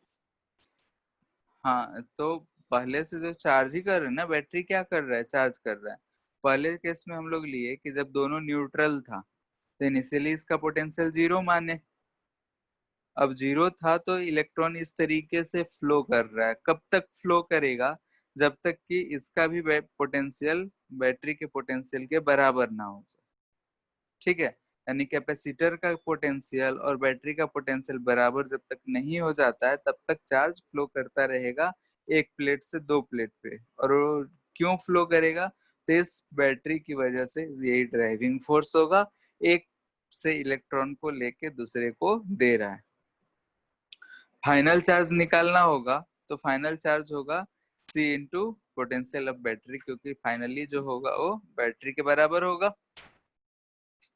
हाँ, तो पहले से जो चार्ज ही कर रहे हैं ना, बैटरी क्या कर रहा है, चार्ज कर रहा है। पहले केस में हम लोग लिए कि जब दोनों न्यूट्रल था तो इनिशियली इसका पोटेंशियल 0 माने। अब 0 था तो इलेक्ट्रॉन इस तरीके से फ्लो कर रहा है। कब तक फ्लो करेगा, जब तक कि इसका भी पोटेंशियल बैटरी के पोटेंशियल के बराबर ना हो जाए। ठीक है, यानी कैपेसिटर का पोटेंशियल और बैटरी का पोटेंशियल बराबर जब तक नहीं हो जाता है तब तक चार्ज फ्लो करता रहेगा एक प्लेट से दो प्लेट पे। और वो क्यों फ्लो करेगा, तो इस बैटरी की वजह से यही ड्राइविंग फोर्स होगा, एक से इलेक्ट्रॉन को लेके दूसरे को दे रहा है। फाइनल चार्ज निकालना होगा तो फाइनल चार्ज होगा C into potential of battery, क्योंकि फाइनली जो होगा वो बैटरी के बराबर होगा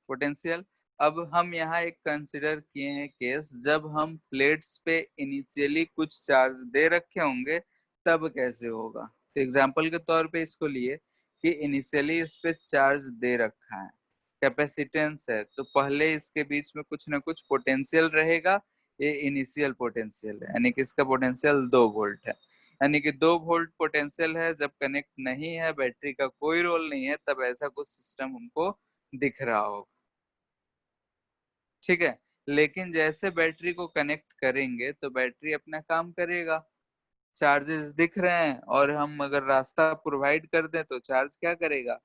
पोटेंशियल। अब हम यहाँ एक कंसिडर किए हैं केस, जब हम प्लेट्स पे इनिशियली कुछ चार्ज दे रखे होंगे तब कैसे होगा। तो एग्जांपल के तौर पे इसको लिए कि इनिशियली इस पे चार्ज दे रखा है, कैपेसिटेंस है, तो पहले इसके बीच में कुछ ना कुछ पोटेंशियल रहेगा, ये इनिशियल पोटेंशियल है, यानी कि इसका पोटेंशियल 2 वोल्ट है, यानी कि 2 वोल्ट पोटेंशियल है। जब कनेक्ट नहीं है, बैटरी का कोई रोल नहीं है, तब ऐसा कुछ सिस्टम हमको दिख रहा होगा, ठीक है। लेकिन जैसे बैटरी को कनेक्ट करेंगे तो बैटरी अपना काम करेगा, चार्जेस दिख रहे हैं, और हम अगर रास्ता प्रोवाइड कर दें तो चार्ज क्या करेगा,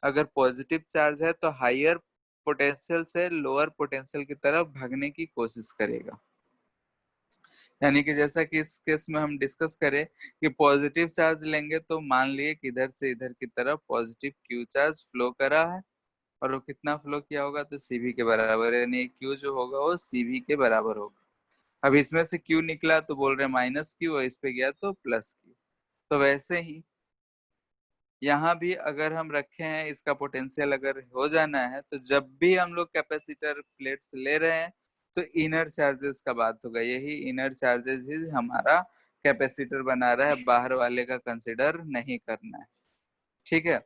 अगर पॉजिटिव चार्ज है तो हायर पोटेंशियल से लोअर पोटेंशियल की तरफ भागने की कोशिश करेगा। यानी कि जैसा कि इस केस में हम डिस्कस करें कि पॉजिटिव चार्ज लेंगे तो मान लिए कि इधर से इधर की तरफ पॉजिटिव क्यू चार्ज फ्लो करा है, और वो कितना फ्लो किया होगा, तो CV के बराबर है, यानी Q जो होगा वो CV के बराबर होगा। अब इसमें से Q निकला तो बोल रहे माइनस Q, और इस पे गया तो प्लस Q। तो वैसे ही यहाँ भी अगर हम रखे हैं, इसका पोटेंशियल अगर हो जाना है, तो जब भी हम लोग कैपेसिटर प्लेट्स ले रहे हैं तो इनर चार्जेस का बात होगा, यही इनर चार्जेस ही हमारा कैपेसिटर बना रहा है, बाहर वाले का कंसिडर नहीं करना है, ठीक है।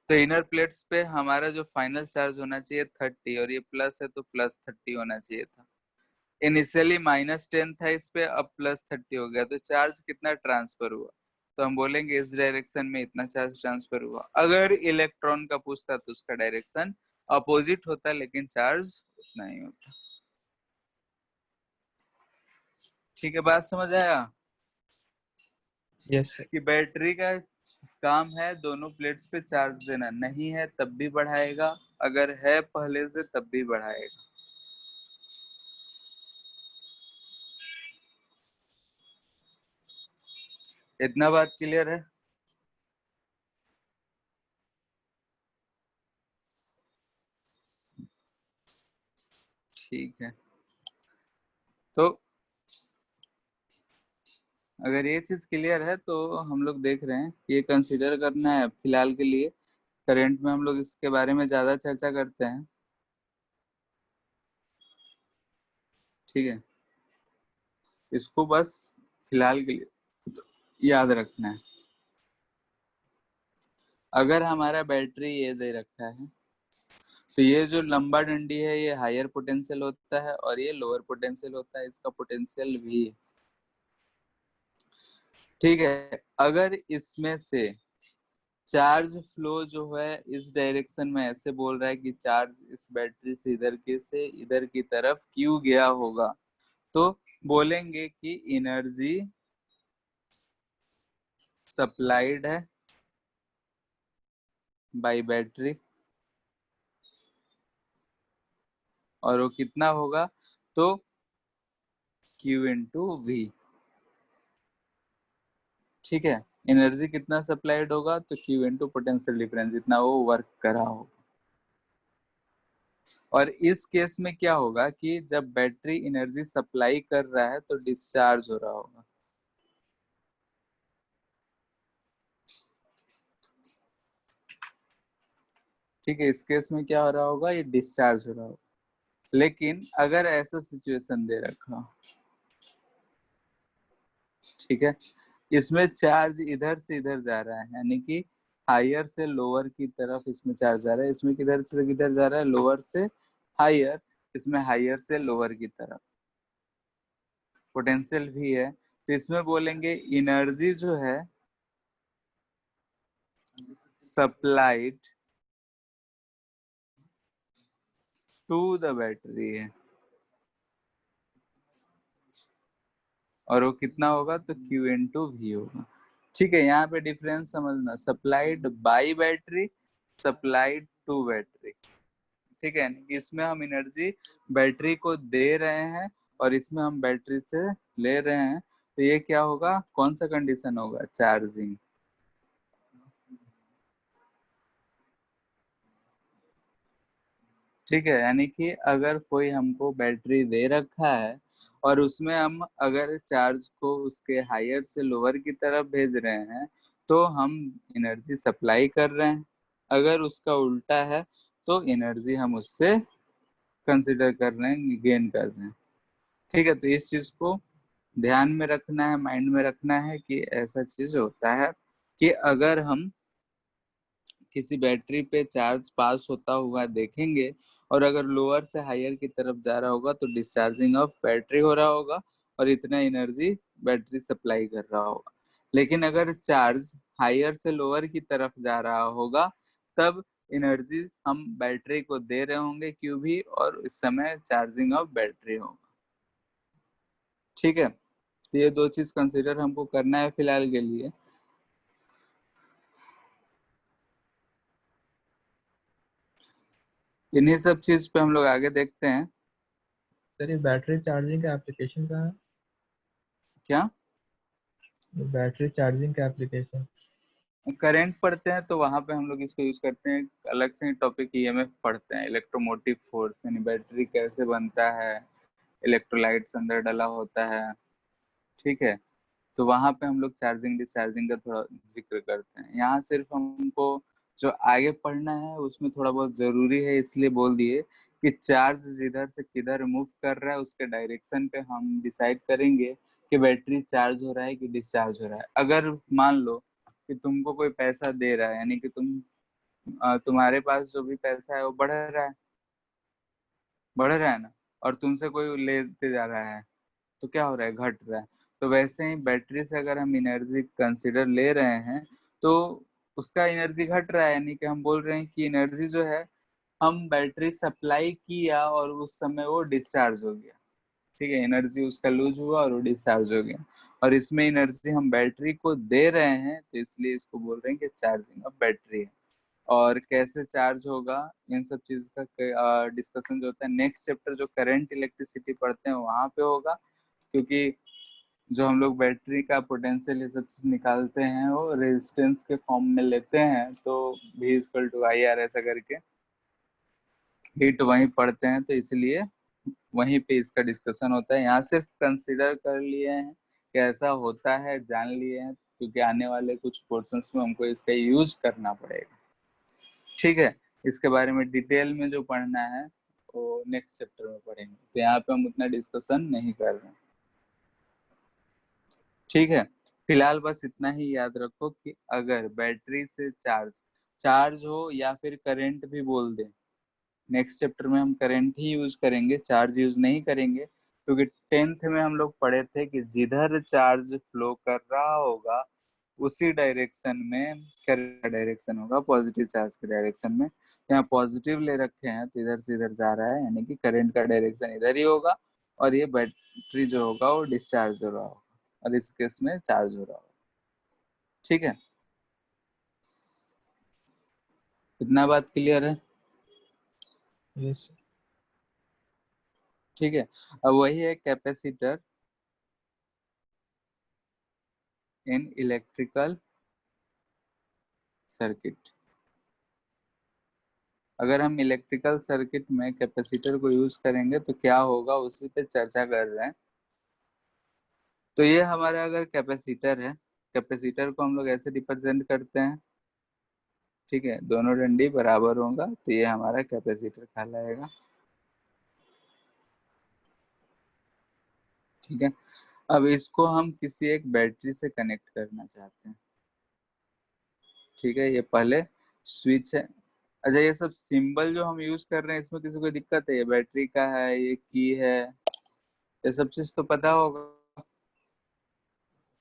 तो इनर प्लेट्स पे हमारा जो फाइनल चार्ज होना चाहिए 30, और ये प्लस है तो प्लस 30 होना चाहिए था। इनिशियली -10 था इस पे, अब +30 हो गया, तो चार्ज कितना ट्रांसफर हुआ, तो हम बोलेंगे इस डायरेक्शन में इतना चार्ज ट्रांसफर हुआ। अगर इलेक्ट्रॉन का पूछता तो उसका डायरेक्शन अपोजिट होता, लेकिन चार्ज उतना ही होता, ठीक है। बात समझ आया Yes, sir. कि बैटरी का काम है दोनों प्लेट्स पे चार्ज देना, नहीं है तब भी बढ़ाएगा, अगर है पहले से तब भी बढ़ाएगा। इतना बात क्लियर है। ठीक है, तो अगर ये चीज क्लियर है तो हम लोग देख रहे हैं ये कंसीडर करना है फिलहाल के लिए। करंट में हम लोग इसके बारे में ज्यादा चर्चा करते हैं, ठीक है। इसको बस फिलहाल के लिए याद रखना है। अगर हमारा बैटरी ये दे रखा है तो ये जो लंबा डंडी है ये हायर पोटेंशियल होता है और ये लोअर पोटेंशियल होता है, इसका पोटेंशियल भी है, ठीक है। अगर इसमें से चार्ज फ्लो जो है इस डायरेक्शन में ऐसे बोल रहा है कि चार्ज इस बैटरी से इधर की तरफ क्यों गया होगा, तो बोलेंगे कि एनर्जी सप्लाइड है बाय बैटरी, और वो कितना होगा, तो Q इंटू V, ठीक है। एनर्जी कितना सप्लाइड होगा, तो Q इंटू पोटेंशियल डिफरेंस, जितना वो वर्क करा होगा। और इस केस में क्या होगा कि जब बैटरी एनर्जी सप्लाई कर रहा है तो डिस्चार्ज हो रहा होगा, ठीक है। इस केस में क्या हो रहा होगा, ये डिस्चार्ज हो रहा होगा। लेकिन अगर ऐसा सिचुएशन दे रखा, ठीक है, इसमें चार्ज इधर से इधर जा रहा है, यानी कि हायर से लोअर की तरफ इसमें चार्ज जा रहा है, इसमें किधर से किधर जा रहा है, लोअर से हायर, इसमें हायर से लोअर की तरफ, पोटेंशियल भी है, तो इसमें बोलेंगे एनर्जी जो है सप्लाइड टू द बैटरी है, और वो कितना होगा, तो Q इंटू V होगा, ठीक है। यहाँ पे डिफरेंस समझना, supplied by battery, supplied to battery, ठीक है। इसमें हम एनर्जी बैटरी को दे रहे हैं और इसमें हम बैटरी से ले रहे हैं, तो ये क्या होगा, कौन सा कंडीशन होगा, चार्जिंग, ठीक है, यानी कि अगर कोई हमको बैटरी दे रखा है और उसमें हम अगर चार्ज को उसके हायर से लोअर की तरफ भेज रहे हैं तो हम एनर्जी सप्लाई कर रहे हैं। अगर उसका उल्टा है तो एनर्जी हम उससे कंसिडर कर रहे हैं, गेन कर रहे हैं। ठीक है, तो इस चीज को ध्यान में रखना है, माइंड में रखना है कि ऐसा चीज होता है कि अगर हम किसी बैटरी पे चार्ज पास होता हुआ देखेंगे और अगर लोअर से हायर की तरफ जा रहा होगा तो डिस्चार्जिंग ऑफ बैटरी हो रहा होगा और इतना एनर्जी बैटरी सप्लाई कर रहा होगा। लेकिन अगर चार्ज हायर से लोअर की तरफ जा रहा होगा तब एनर्जी हम बैटरी को दे रहे होंगे क्यू भी, और इस समय चार्जिंग ऑफ बैटरी होगा। ठीक है, तो ये दो चीज कंसिडर हमको करना है फिलहाल के लिए। इन्हीं सब चीज पे हम लोग आगे देखते हैं। सर ये बैटरी चार्जिंग का एप्लीकेशन कहाँ है? क्या बैटरी चार्जिंग का एप्लीकेशन? करंट पढ़ते हैं तो वहां पे हम लोग इसको यूज करते हैं। अलग से टॉपिक ईएमएफ पढ़ते हैं, इलेक्ट्रोमोटिव फोर्स, यानी बैटरी कैसे बनता है, इलेक्ट्रोलाइट्स अंदर डला होता है। ठीक है, तो वहां पे हम लोग चार्जिंग डिस्चार्जिंग का थोड़ा जिक्र करते हैं। यहाँ सिर्फ हमको जो आगे पढ़ना है उसमें थोड़ा बहुत जरूरी है, इसलिए बोल दिए कि चार्ज जिधर से किधर मूव कर रहा है उसके डायरेक्शन पे हम डिसाइड करेंगे कि बैटरी चार्ज हो रहा है कि डिस्चार्ज हो रहा है। अगर मान लो कि तुमको कोई पैसा दे रहा है, यानी कि तुम्हारे पास जो भी पैसा है वो बढ़ रहा है ना, और तुमसे कोई लेते जा रहा है तो क्या हो रहा है, घट रहा है। तो वैसे ही बैटरी से अगर हम एनर्जी कंसिडर ले रहे हैं तो उसका एनर्जी घट रहा है, यानी कि हम बोल रहे हैं कि एनर्जी जो है हम बैटरी सप्लाई किया और उस समय वो डिस्चार्ज हो गया। ठीक है, एनर्जी उसका लूज हुआ और वो डिस्चार्ज हो गया, और इसमें एनर्जी हम बैटरी को दे रहे हैं तो इसलिए इसको बोल रहे हैं कि चार्जिंग ऑफ बैटरी है। और कैसे चार्ज होगा इन सब चीज का डिस्कशन जो होता है नेक्स्ट चैप्टर जो करंट इलेक्ट्रिसिटी पढ़ते हैं वहां पे होगा। क्योंकि जो हम लोग बैटरी का पोटेंशियल ये सब चीज निकालते हैं वो रेजिस्टेंस के फॉर्म में लेते हैं, तो V equal to I R ऐसा करके हीट वहीं पढ़ते हैं, तो इसलिए वहीं पे इसका डिस्कशन होता है। यहाँ सिर्फ कंसिडर कर लिए हैं कि ऐसा होता है, जान लिए हैं, क्योंकि आने वाले कुछ पोर्शंस में हमको इसका यूज करना पड़ेगा। ठीक है, इसके बारे में डिटेल में जो पढ़ना है वो नेक्स्ट चैप्टर में पढ़ेंगे, तो यहाँ पे हम उतना डिस्कशन नहीं कर रहे हैं। ठीक है, फिलहाल बस इतना ही याद रखो कि अगर बैटरी से चार्ज हो या फिर करंट भी बोल दे, नेक्स्ट चैप्टर में हम करंट ही यूज करेंगे, चार्ज यूज नहीं करेंगे। क्योंकि 10th में हम लोग पढ़े थे कि जिधर चार्ज फ्लो कर रहा होगा उसी डायरेक्शन में करंट का डायरेक्शन होगा, पॉजिटिव चार्ज के डायरेक्शन में। यहाँ पॉजिटिव ले रखे हैं तो इधर से इधर जा रहा है, यानी कि करंट का डायरेक्शन इधर ही होगा और ये बैटरी जो होगा वो डिस्चार्ज हो रहा होगा और इस केस में चार्ज हो रहा होगा। ठीक है, इतना बात क्लियर है? यस। ठीक है, अब वही है कैपेसिटर इन इलेक्ट्रिकल सर्किट। अगर हम इलेक्ट्रिकल सर्किट में कैपेसिटर को यूज करेंगे तो क्या होगा उसी पे चर्चा कर रहे हैं। तो ये हमारा अगर कैपेसिटर है, कैपेसिटर को हम लोग ऐसे रिप्रेजेंट करते हैं। ठीक है, दोनों डंडी बराबर होगा तो ये हमारा कैपेसिटर कहलाएगा। ठीक है, अब इसको हम किसी एक बैटरी से कनेक्ट करना चाहते हैं। ठीक है, ये पहले स्विच है। अच्छा, ये सब सिंबल जो हम यूज कर रहे हैं इसमें किसी को दिक्कत है? ये बैटरी का है, ये की है, ये सब चीज तो पता होगा।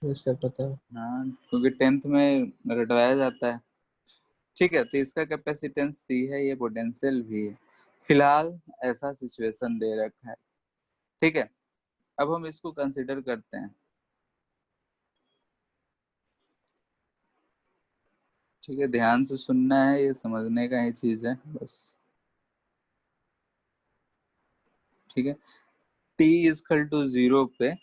यस सर, पता है। हाँ, क्योंकि 10th में रटवाया जाता है। ठीक है, तो इसका कैपेसिटेंस सी है, ये पोटेंशियल भी है। फिलहाल ऐसा सिचुएशन दे रखा है। ठीक है, अब हम इसको कंसिडर करते हैं। ठीक है, ध्यान से सुनना है, ये समझने का ही चीज है बस। ठीक है, t इजकल टू 0 पे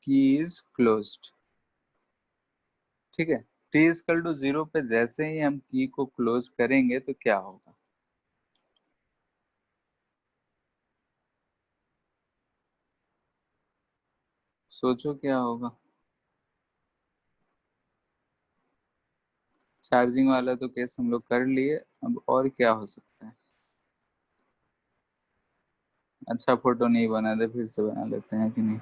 की इज क्लोज्ड। ठीक है, t इक्वल टू 0 पे जैसे ही हम की को क्लोज करेंगे तो क्या होगा? सोचो क्या होगा। चार्जिंग वाला तो केस हम लोग कर लिए, अब और क्या हो सकता है? अच्छा फोटो नहीं बना दे, फिर से बना लेते हैं कि नहीं?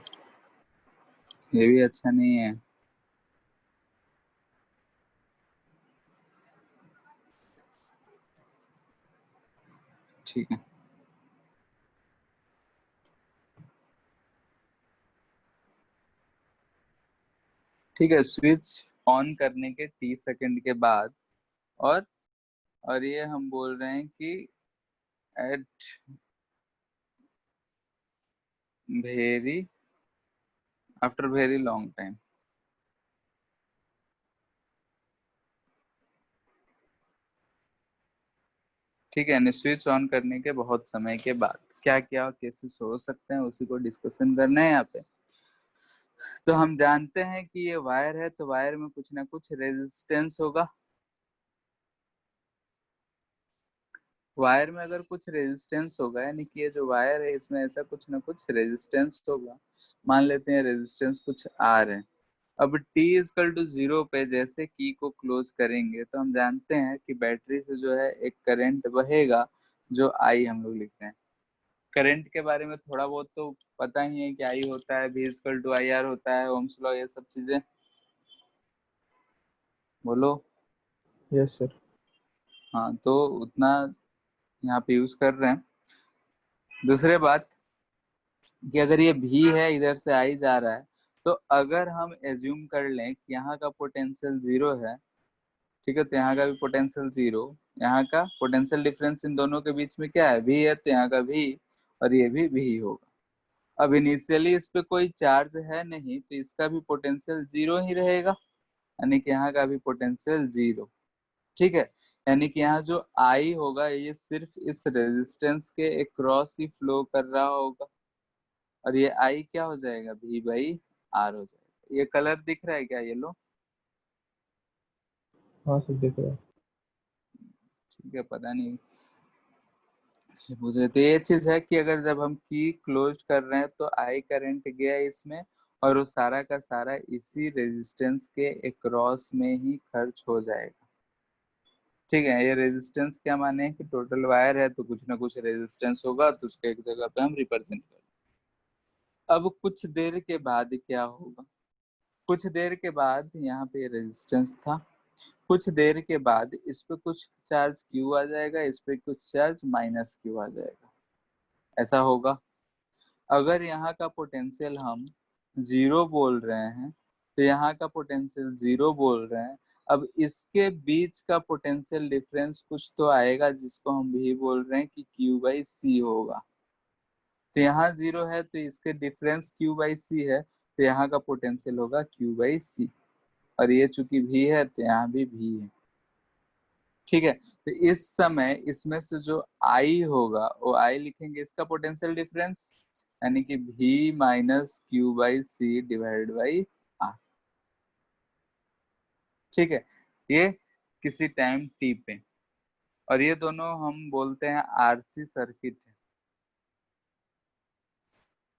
ये भी अच्छा नहीं है। ठीक है, ठीक है। स्विच ऑन करने के टी सेकंड के बाद, और ये हम बोल रहे हैं कि at very after very long time. ठीक है, यानी स्विच ऑन करने के बहुत समय के बाद क्या क्या केसेस हो सकते हैं उसी को डिस्कशन करना है यहाँ पे। तो हम जानते हैं कि ये वायर है, तो वायर में कुछ ना कुछ रेजिस्टेंस होगा। वायर में अगर कुछ रेजिस्टेंस होगा, यानी कि ये जो वायर है इसमें ऐसा कुछ ना कुछ रेजिस्टेंस होगा। मान लेते हैं रेजिस्टेंस कुछ आर है। अब t इक्वल टू 0 पे जैसे की को क्लोज करेंगे तो हम जानते हैं कि बैटरी से जो है एक करंट बहेगा, जो आई हम लोग लिखते हैं। करंट के बारे में थोड़ा बहुत तो पता ही है कि आई होता है, v equal to I R होता है, ओम्स लॉ, ये सब चीजें बोलो। Yes, sir. हाँ, तो उतना यहाँ पे यूज कर रहे हैं। दूसरे बात कि अगर ये भी है, इधर से आई जा रहा है, तो अगर हम एज्यूम कर लें कि यहाँ का पोटेंशियल 0 है, ठीक है, तो यहाँ का भी पोटेंशियल 0, यहाँ का पोटेंशियल डिफरेंस इन दोनों के बीच में क्या है, v है, तो यहाँ का v और ये भी v होगा। अब इनिशियली इस पे कोई चार्ज है नहीं, तो इसका भी पोटेंशियल 0 ही रहेगा, यानी कि यहाँ का भी पोटेंशियल 0। ठीक है, यानी कि यहाँ जो I होगा ये सिर्फ इस रेजिस्टेंस के अक्रॉस ही फ्लो कर रहा होगा, और ये I क्या हो जाएगा, V बाई R हो जाएगा। ये कलर दिख रहा है क्या, येलो? हाँ सर, दिख रहा है। ठीक है, पता नहीं पूछ रहे। तो ये चीज है कि अगर जब हम की क्लोज कर रहे हैं तो I करंट गया इसमें, और वो सारा का सारा इसी रेजिस्टेंस के अक्रॉस में ही खर्च हो जाएगा। ठीक है, ये रेजिस्टेंस क्या माने हैं कि टोटल वायर है तो कुछ ना कुछ रेजिस्टेंस होगा, तो उसके एक जगह पे हम रिप्रेजेंट कर। अब कुछ देर के बाद क्या होगा? कुछ देर के बाद यहाँ पे रेजिस्टेंस था, कुछ देर के बाद इस पे कुछ चार्ज क्यू आ जाएगा, इस पे कुछ चार्ज माइनस क्यू आ जाएगा, ऐसा होगा। अगर यहाँ का पोटेंशियल हम 0 बोल रहे हैं, तो यहाँ का पोटेंशियल 0 बोल रहे हैं। अब इसके बीच का पोटेंशियल डिफरेंस कुछ तो आएगा, जिसको हम भी बोल रहे हैं कि Q बाई सी होगा। तो यहाँ 0 है तो इसके डिफरेंस Q बाई सी है, तो यहाँ का पोटेंशियल होगा Q बाई सी, और ये चूंकि भी है तो यहाँ भी है। ठीक है, तो इस समय इसमें से जो I होगा वो I लिखेंगे इसका पोटेंशियल डिफरेंस, यानी कि V minus Q by C divide by R. ठीक है, ये किसी टाइम t पे, और ये दोनों हम बोलते हैं आरसी सर्किट है।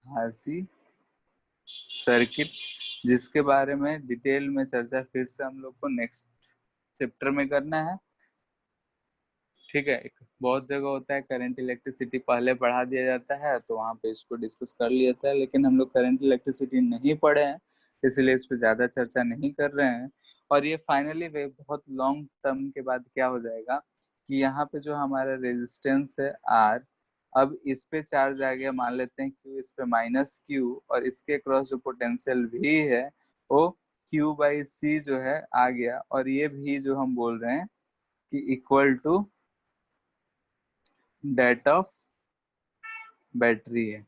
आरसी सर्किट, जिसके बारे में डिटेल में चर्चा फिर से हम लोग को नेक्स्ट चैप्टर में करना है। ठीक है, एक बहुत जगह होता है करंट इलेक्ट्रिसिटी पहले पढ़ा दिया जाता है, तो वहाँ पे इसको डिस्कस कर लिया जाता है, लेकिन हम लोग करंट इलेक्ट्रिसिटी नहीं पढ़े हैं, इसलिए इस पर ज़्यादा चर्चा नहीं कर रहे हैं। और ये फाइनली वे बहुत लॉन्ग टर्म के बाद क्या हो जाएगा कि यहाँ पे जो हमारा रेजिस्टेंस है आर, अब इस पे चार्ज आ गया, मान लेते हैं क्यू, इस पे माइनस क्यू, और इसके क्रॉस जो पोटेंशियल भी है वो क्यू बाई सी जो है आ गया, और ये भी जो हम बोल रहे हैं कि equal to date of battery है,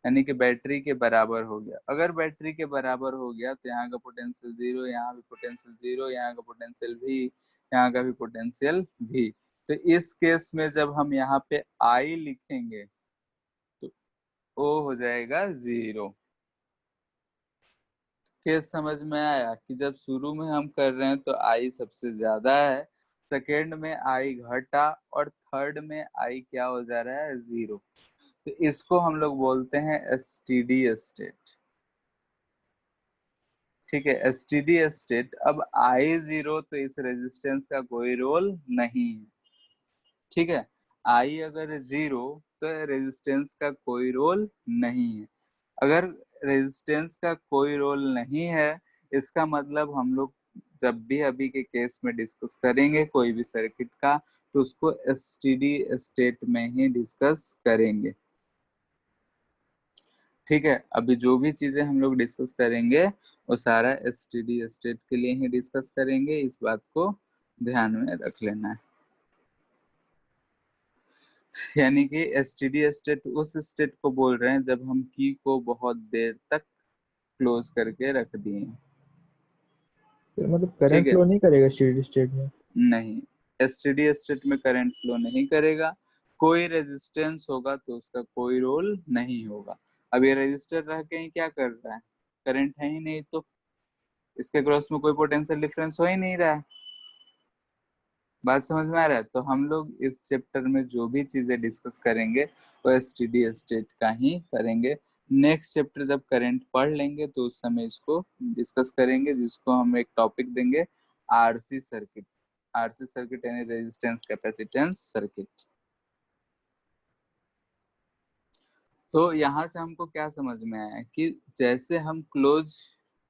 यानी कि बैटरी के बराबर हो गया। अगर बैटरी के बराबर हो गया तो यहाँ का पोटेंशियल 0, यहाँ भी पोटेंशियल 0, यहाँ का पोटेंशियल भी, यहाँ का भी पोटेंशियल भी। तो इस केस में जब हम यहाँ पे I लिखेंगे तो O हो जाएगा 0। केस समझ में आया कि जब शुरू में हम कर रहे हैं तो आई सबसे ज्यादा है, सेकेंड में आई घटा और थर्ड में आई क्या हो जा रहा है, 0। तो इसको हम लोग बोलते हैं एसटीडी स्टेट। ठीक है, एसटीडी स्टेट। अब आई 0 तो इस रेजिस्टेंस का कोई रोल नहीं है। ठीक है, आई अगर 0 तो रेजिस्टेंस का कोई रोल नहीं है। अगर रेजिस्टेंस का कोई रोल नहीं है, इसका मतलब हम लोग जब भी अभी के केस में डिस्कस करेंगे कोई भी सर्किट का, तो उसको एसटीडी स्टेट में ही डिस्कस करेंगे। ठीक है, अभी जो भी चीजें हम लोग डिस्कस करेंगे वो सारा एसटीडी स्टेट के लिए ही डिस्कस करेंगे, इस बात को ध्यान में रख लेना है। यानी कि एसटीडी स्टेट उस स्टेट को बोल रहे हैं जब हम की को बहुत देर तक क्लोज करके रख दिए। तो मतलब ठीक करंट है, फ्लो नहीं करेगा स्टेडी स्टेट में? नहीं, एसटीडी स्टेट में करंट फ्लो नहीं करेगा। कोई रेजिस्टेंस होगा तो उसका कोई रोल नहीं होगा। अब ये रेजिस्टर रह के ही क्या कर रहा है, करंट है ही नहीं, तो इसके क्रॉस में कोई पोटेंशियल डिफरेंस हो ही नहीं रहा है। बात समझ में आ रहा है? तो हम लोग इस चैप्टर में जो भी चीजें डिस्कस करेंगे वो एसटीडी स्टेट का ही करेंगे। नेक्स्ट चैप्टर जब करंट पढ़ लेंगे तो उस समय इसको डिस्कस करेंगे, जिसको हम एक टॉपिक देंगे आरसी सर्किट। आरसी सर्किट यानी रेजिस्टेंस कैपेसिटेंस सर्किट। तो यहाँ से हमको क्या समझ में आया कि जैसे हम क्लोज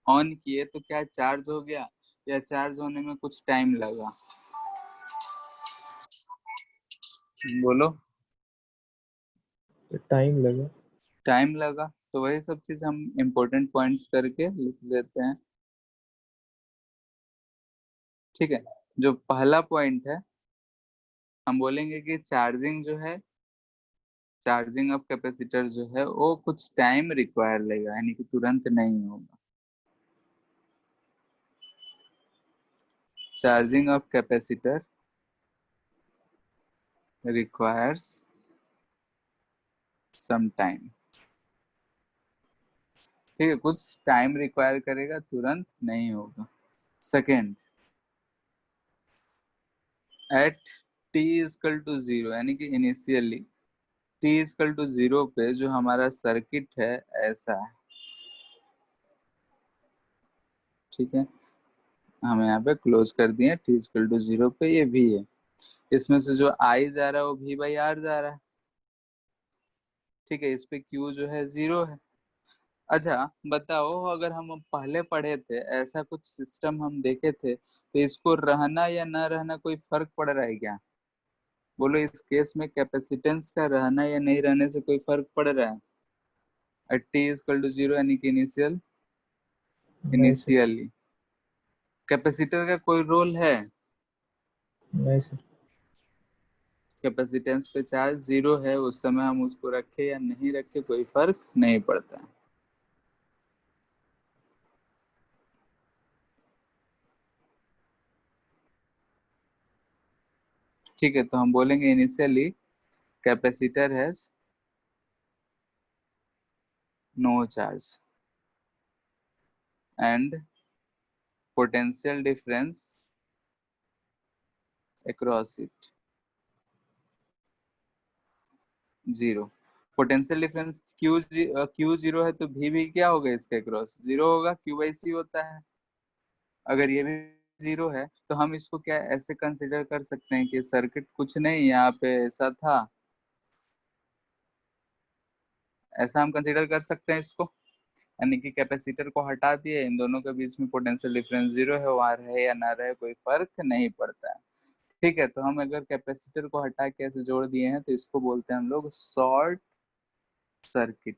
ऑन किए तो क्या चार्ज हो गया, या चार्ज होने में कुछ टाइम लगा? बोलो। तो टाइम लगा। टाइम लगा, तो वही सब चीज हम इम्पोर्टेंट पॉइंट्स करके लिख लेते हैं। ठीक है, जो पहला पॉइंट है, हम बोलेंगे कि चार्जिंग जो है, चार्जिंग ऑफ कैपेसिटर जो है वो कुछ टाइम रिक्वायर लेगा, यानी कि तुरंत नहीं होगा। Charging of capacitor requires some time. ठीक है, कुछ टाइम रिक्वायर करेगा, तुरंत नहीं होगा। Second, at T equal to 0, यानी कि इनिशियली टी इजकल टू 0 पे जो हमारा सर्किट है ऐसा है। ठीक है, हम यहाँ पे क्लोज कर दिए टी इजकल टू 0 पे, ये भी है। इसमें से जो आई जा रहा है वो भी बाई आर जा रहा है। ठीक है, इस पे क्यू जो है 0 है। अच्छा बताओ, अगर हम पहले पढ़े थे ऐसा कुछ सिस्टम हम देखे थे, तो इसको रहना या ना रहना कोई फर्क पड़ रहा है क्या? बोलो, इस केस में कैपेसिटेंस का रहना या नहीं रहने से कोई फर्क पड़ रहा है? टी इजकल टू 0 यानी कि इनिशियल, नहीं सर। इनिशियली कैपेसिटर का कोई रोल है? नहीं सर। कैपेसिटेंस पे चार्ज 0 है, उस समय हम उसको रखे या नहीं रखे कोई फर्क नहीं पड़ता है। ठीक है, तो हम बोलेंगे initially capacitor has no charge and potential difference across it 0। Potential difference Q 0 है तो भी क्या होगा, इसके अक्रॉस 0 होगा, क्यू बाई सी होता है। अगर ये भी 0 है तो हम इसको क्या ऐसे कंसिडर कर सकते हैं कि सर्किट कुछ नहीं, यहाँ पे ऐसा था, ऐसा हम कंसिडर कर सकते हैं इसको। यानी कि कैपेसिटर को हटा दिए, इन दोनों के बीच में पोटेंशियल डिफरेंस 0 है, वहां रहे या ना रहे कोई फर्क नहीं पड़ता है। ठीक है, तो हम अगर कैपेसिटर को हटा के ऐसे जोड़ दिए हैं तो इसको बोलते हैं हम लोग शॉर्ट सर्किट।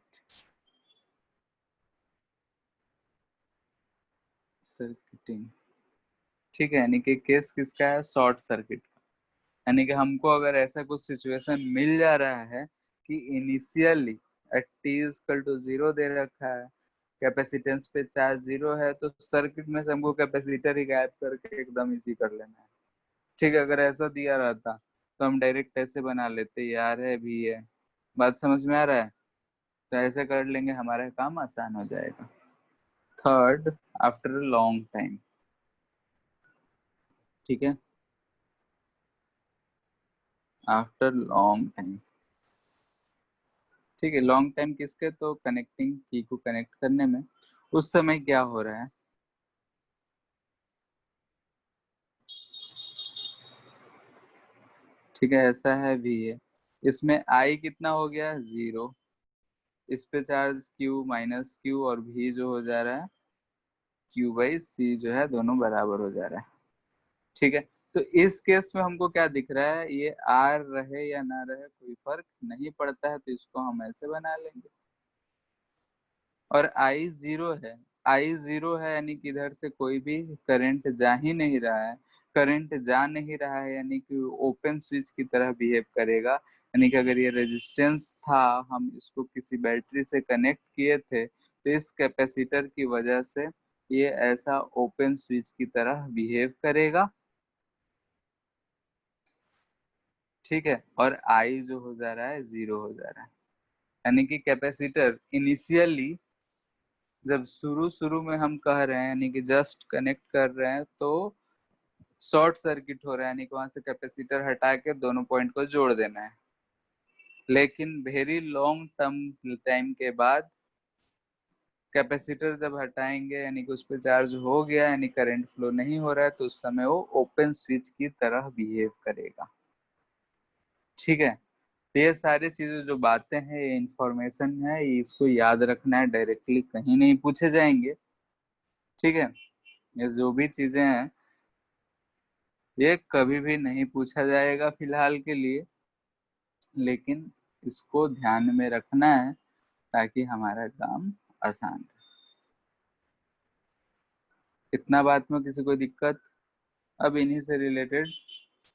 सर्किटिंग। ठीक है, यानी कि केस किसका है, शॉर्ट सर्किट का। यानी कि हमको अगर ऐसा कुछ सिचुएशन मिल जा रहा है कि initially at T equal to 0 दे रखा है, कैपेसिटेंस पे चार्ज 0 है, तो सर्किट में से हमको कैपेसिटर ही गायब करके एकदम इजी कर लेना है। ठीक है, अगर ऐसा दिया रहता तो हम डायरेक्ट ऐसे बना लेते, यार है भी है। बात समझ में आ रहा है? तो ऐसे कर लेंगे, हमारा काम आसान हो जाएगा। Third after a long time. ठीक है, आफ्टर लॉन्ग टाइम। ठीक है, लॉन्ग टाइम किसके, तो कनेक्टिंग की को कनेक्ट करने में उस समय क्या हो रहा है। ठीक है, ऐसा है भी है, इसमें आई कितना हो गया 0, इस पे चार्ज Q माइनस Q और भी जो हो जा रहा है Q/C जो है दोनों बराबर हो जा रहा है। ठीक है, तो इस केस में हमको क्या दिख रहा है, ये R रहे या ना रहे कोई फर्क नहीं पड़ता है, तो इसको हम ऐसे बना लेंगे। और I 0 है, I 0 है यानी कि इधर से कोई भी करंट जा ही नहीं रहा है, करंट जा नहीं रहा है यानी कि ओपन स्विच की तरह बिहेव करेगा। यानी कि अगर ये रेजिस्टेंस था, हम इसको किसी बैटरी से कनेक्ट किए थे, तो इस कैपेसिटर की वजह से ये ऐसा ओपन स्विच की तरह बिहेव करेगा। ठीक है, और आई जो हो जा रहा है 0 हो जा रहा है, यानी कि कैपेसिटर इनिशियली जब शुरू में हम कह रहे हैं यानी कि जस्ट कनेक्ट कर रहे हैं तो शॉर्ट सर्किट हो रहा है, यानी कि वहां से कैपेसिटर हटा के दोनों पॉइंट को जोड़ देना है। लेकिन वेरी लॉन्ग टर्म टाइम के बाद कैपेसिटर जब हटाएंगे यानी कि उस पर चार्ज हो गया, यानी करंट फ्लो नहीं हो रहा है, तो उस समय वो ओपन स्विच की तरह बिहेव करेगा। ठीक है, तो ये सारी चीजें जो बातें हैं, ये इंफॉर्मेशन है, ये इसको याद रखना है, डायरेक्टली कहीं नहीं पूछे जाएंगे। ठीक है, ये जो भी चीजें हैं ये कभी भी नहीं पूछा जाएगा फिलहाल के लिए, लेकिन इसको ध्यान में रखना है ताकि हमारा काम आसान रहे। इतना बात में किसी को दिक्कत? अब इन्हीं से रिलेटेड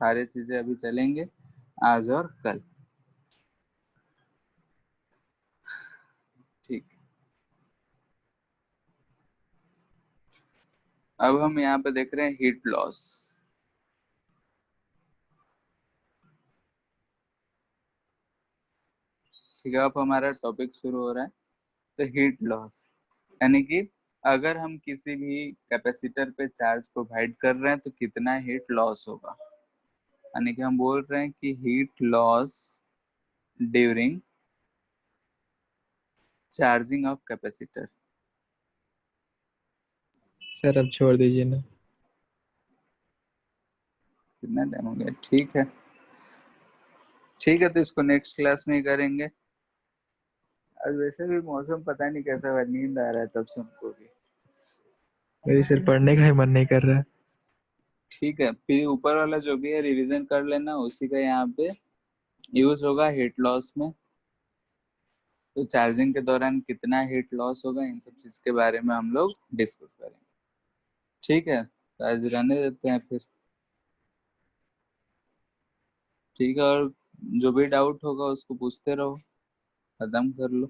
सारे चीजें अभी चलेंगे आज और कल। ठीक, अब हम यहाँ पे देख रहे हैं हीट लॉस। ठीक है, अब हमारा टॉपिक शुरू हो रहा है। तो हीट लॉस यानी कि अगर हम किसी भी कैपेसिटर पे चार्ज प्रोवाइड कर रहे हैं तो कितना हीट लॉस होगा। यानी कि हम बोल रहे हैं कि heat loss during charging of capacitor. Sir अब छोड़ दीजिए ना। कितना टाइम हो गया? ठीक है, ठीक है, तो इसको नेक्स्ट क्लास में ही करेंगे। आज वैसे भी मौसम पता नहीं कैसा हुआ, नींद आ रहा है तब से हमको भी। मेरी सिर पढ़ने का ही मन नहीं कर रहा है। ठीक है, फिर ऊपर वाला जो भी है रिवीजन कर लेना, उसी का यहाँ पे यूज होगा हीट लॉस में। तो चार्जिंग के दौरान कितना हीट लॉस होगा, इन सब चीज के बारे में हम लोग डिस्कस करेंगे। ठीक है, तो आज रहने देते हैं फिर। ठीक है, और जो भी डाउट होगा उसको पूछते रहो, खत्म कर लो।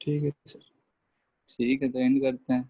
ठीक है सर। ठीक है, तो एंड करते हैं।